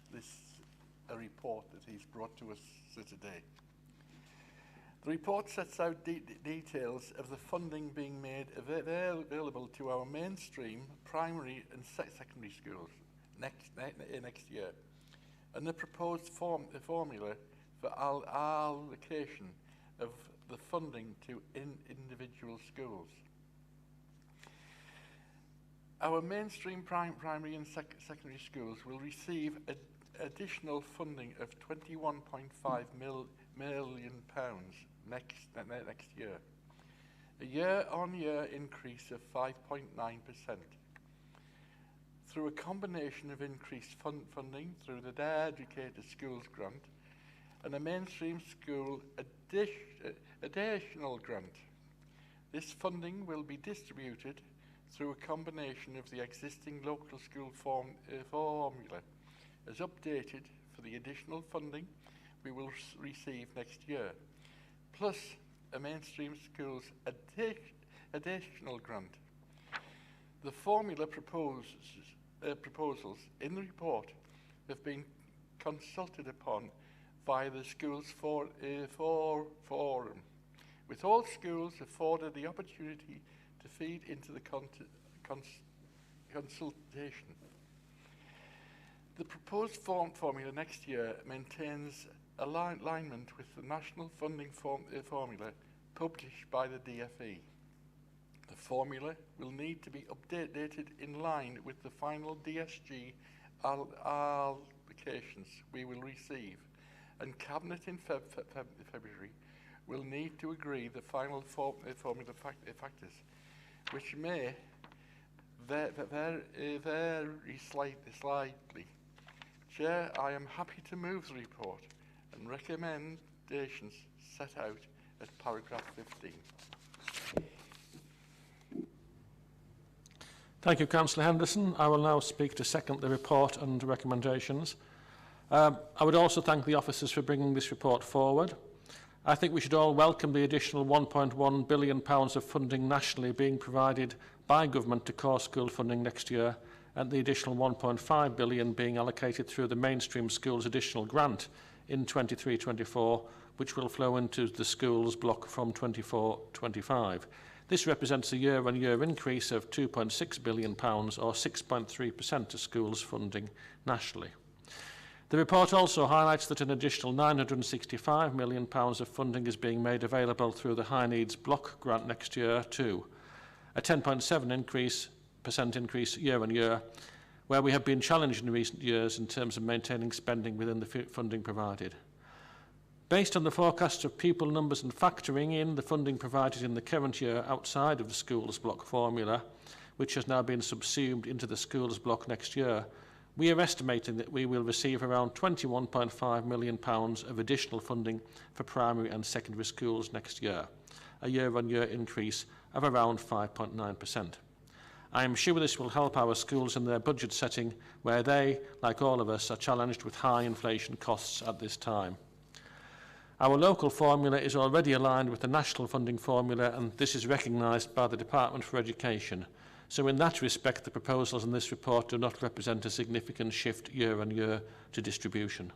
report that he's brought to us today. The report sets out details of the funding being made available to our mainstream primary and secondary schools next year, and the proposed formula for allocation of the funding to individual schools. Our mainstream primary and secondary schools will receive additional funding of £21.5 million next year, a year-on-year increase of 5.9%. Through a combination of increased funding through the Educated Schools Grant and a mainstream school additional grant. This funding will be distributed through a combination of the existing local school formula, as updated for the additional funding we will receive next year, plus a mainstream schools additional grant. The formula proposals in the report have been consulted upon via the schools forum, with all schools afforded the opportunity to feed into the consultation. The proposed formula next year maintains alignment with the national funding formula published by the DFE. The formula will need to be updated in line with the final DSG allocations we will receive, and Cabinet in February will need to agree the final formula factors, which may vary slightly. Chair, I am happy to move the report and recommendations set out at paragraph 15. Thank you, Councillor Henderson. I will now speak to second the report and recommendations. I would also thank the officers for bringing this report forward. I think we should all welcome the additional £1.1 billion of funding nationally being provided by government to core school funding next year, and the additional £1.5 billion being allocated through the mainstream schools additional grant in 23-24, which will flow into the schools block from 24-25. This represents a year-on-year increase of £2.6 billion, or 6.3% to schools funding nationally. The report also highlights that an additional £965 million of funding is being made available through the High Needs Block grant next year too, a 10.7% increase year on year, where we have been challenged in recent years in terms of maintaining spending within the funding provided. Based on the forecasts of pupil numbers and factoring in the funding provided in the current year outside of the schools block formula, which has now been subsumed into the schools block next year, we are estimating that we will receive around £21.5 million of additional funding for primary and secondary schools next year, a year-on-year increase of around 5.9%. I am sure this will help our schools in their budget setting, where they, like all of us, are challenged with high inflation costs at this time. Our local formula is already aligned with the national funding formula, and this is recognised by the Department for Education. So in that respect, the proposals in this report do not represent a significant shift year on year to distribution.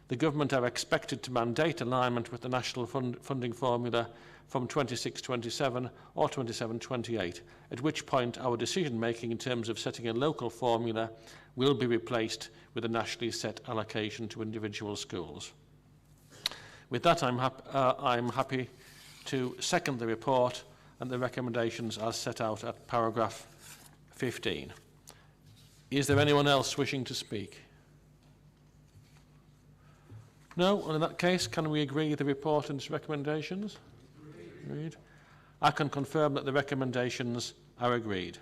The Government are expected to mandate alignment with the national funding formula from 26-27 or 27-28, at which point our decision-making in terms of setting a local formula will be replaced with a nationally set allocation to individual schools. With that, I'm happy to second the report and the recommendations as set out at paragraph 15. Is there anyone else wishing to speak? No? Well, in that case, can we agree the report and its recommendations? Agreed. I can confirm that the recommendations are agreed.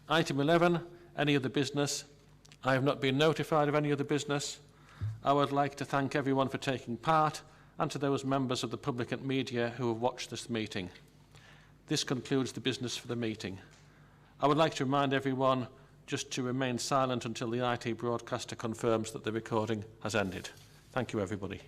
Item 11, any other business? I have not been notified of any other business. I would like to thank everyone for taking part and to those members of the public and media who have watched this meeting. This concludes the business for the meeting. I would like to remind everyone just to remain silent until the IT broadcaster confirms that the recording has ended. Thank you, everybody.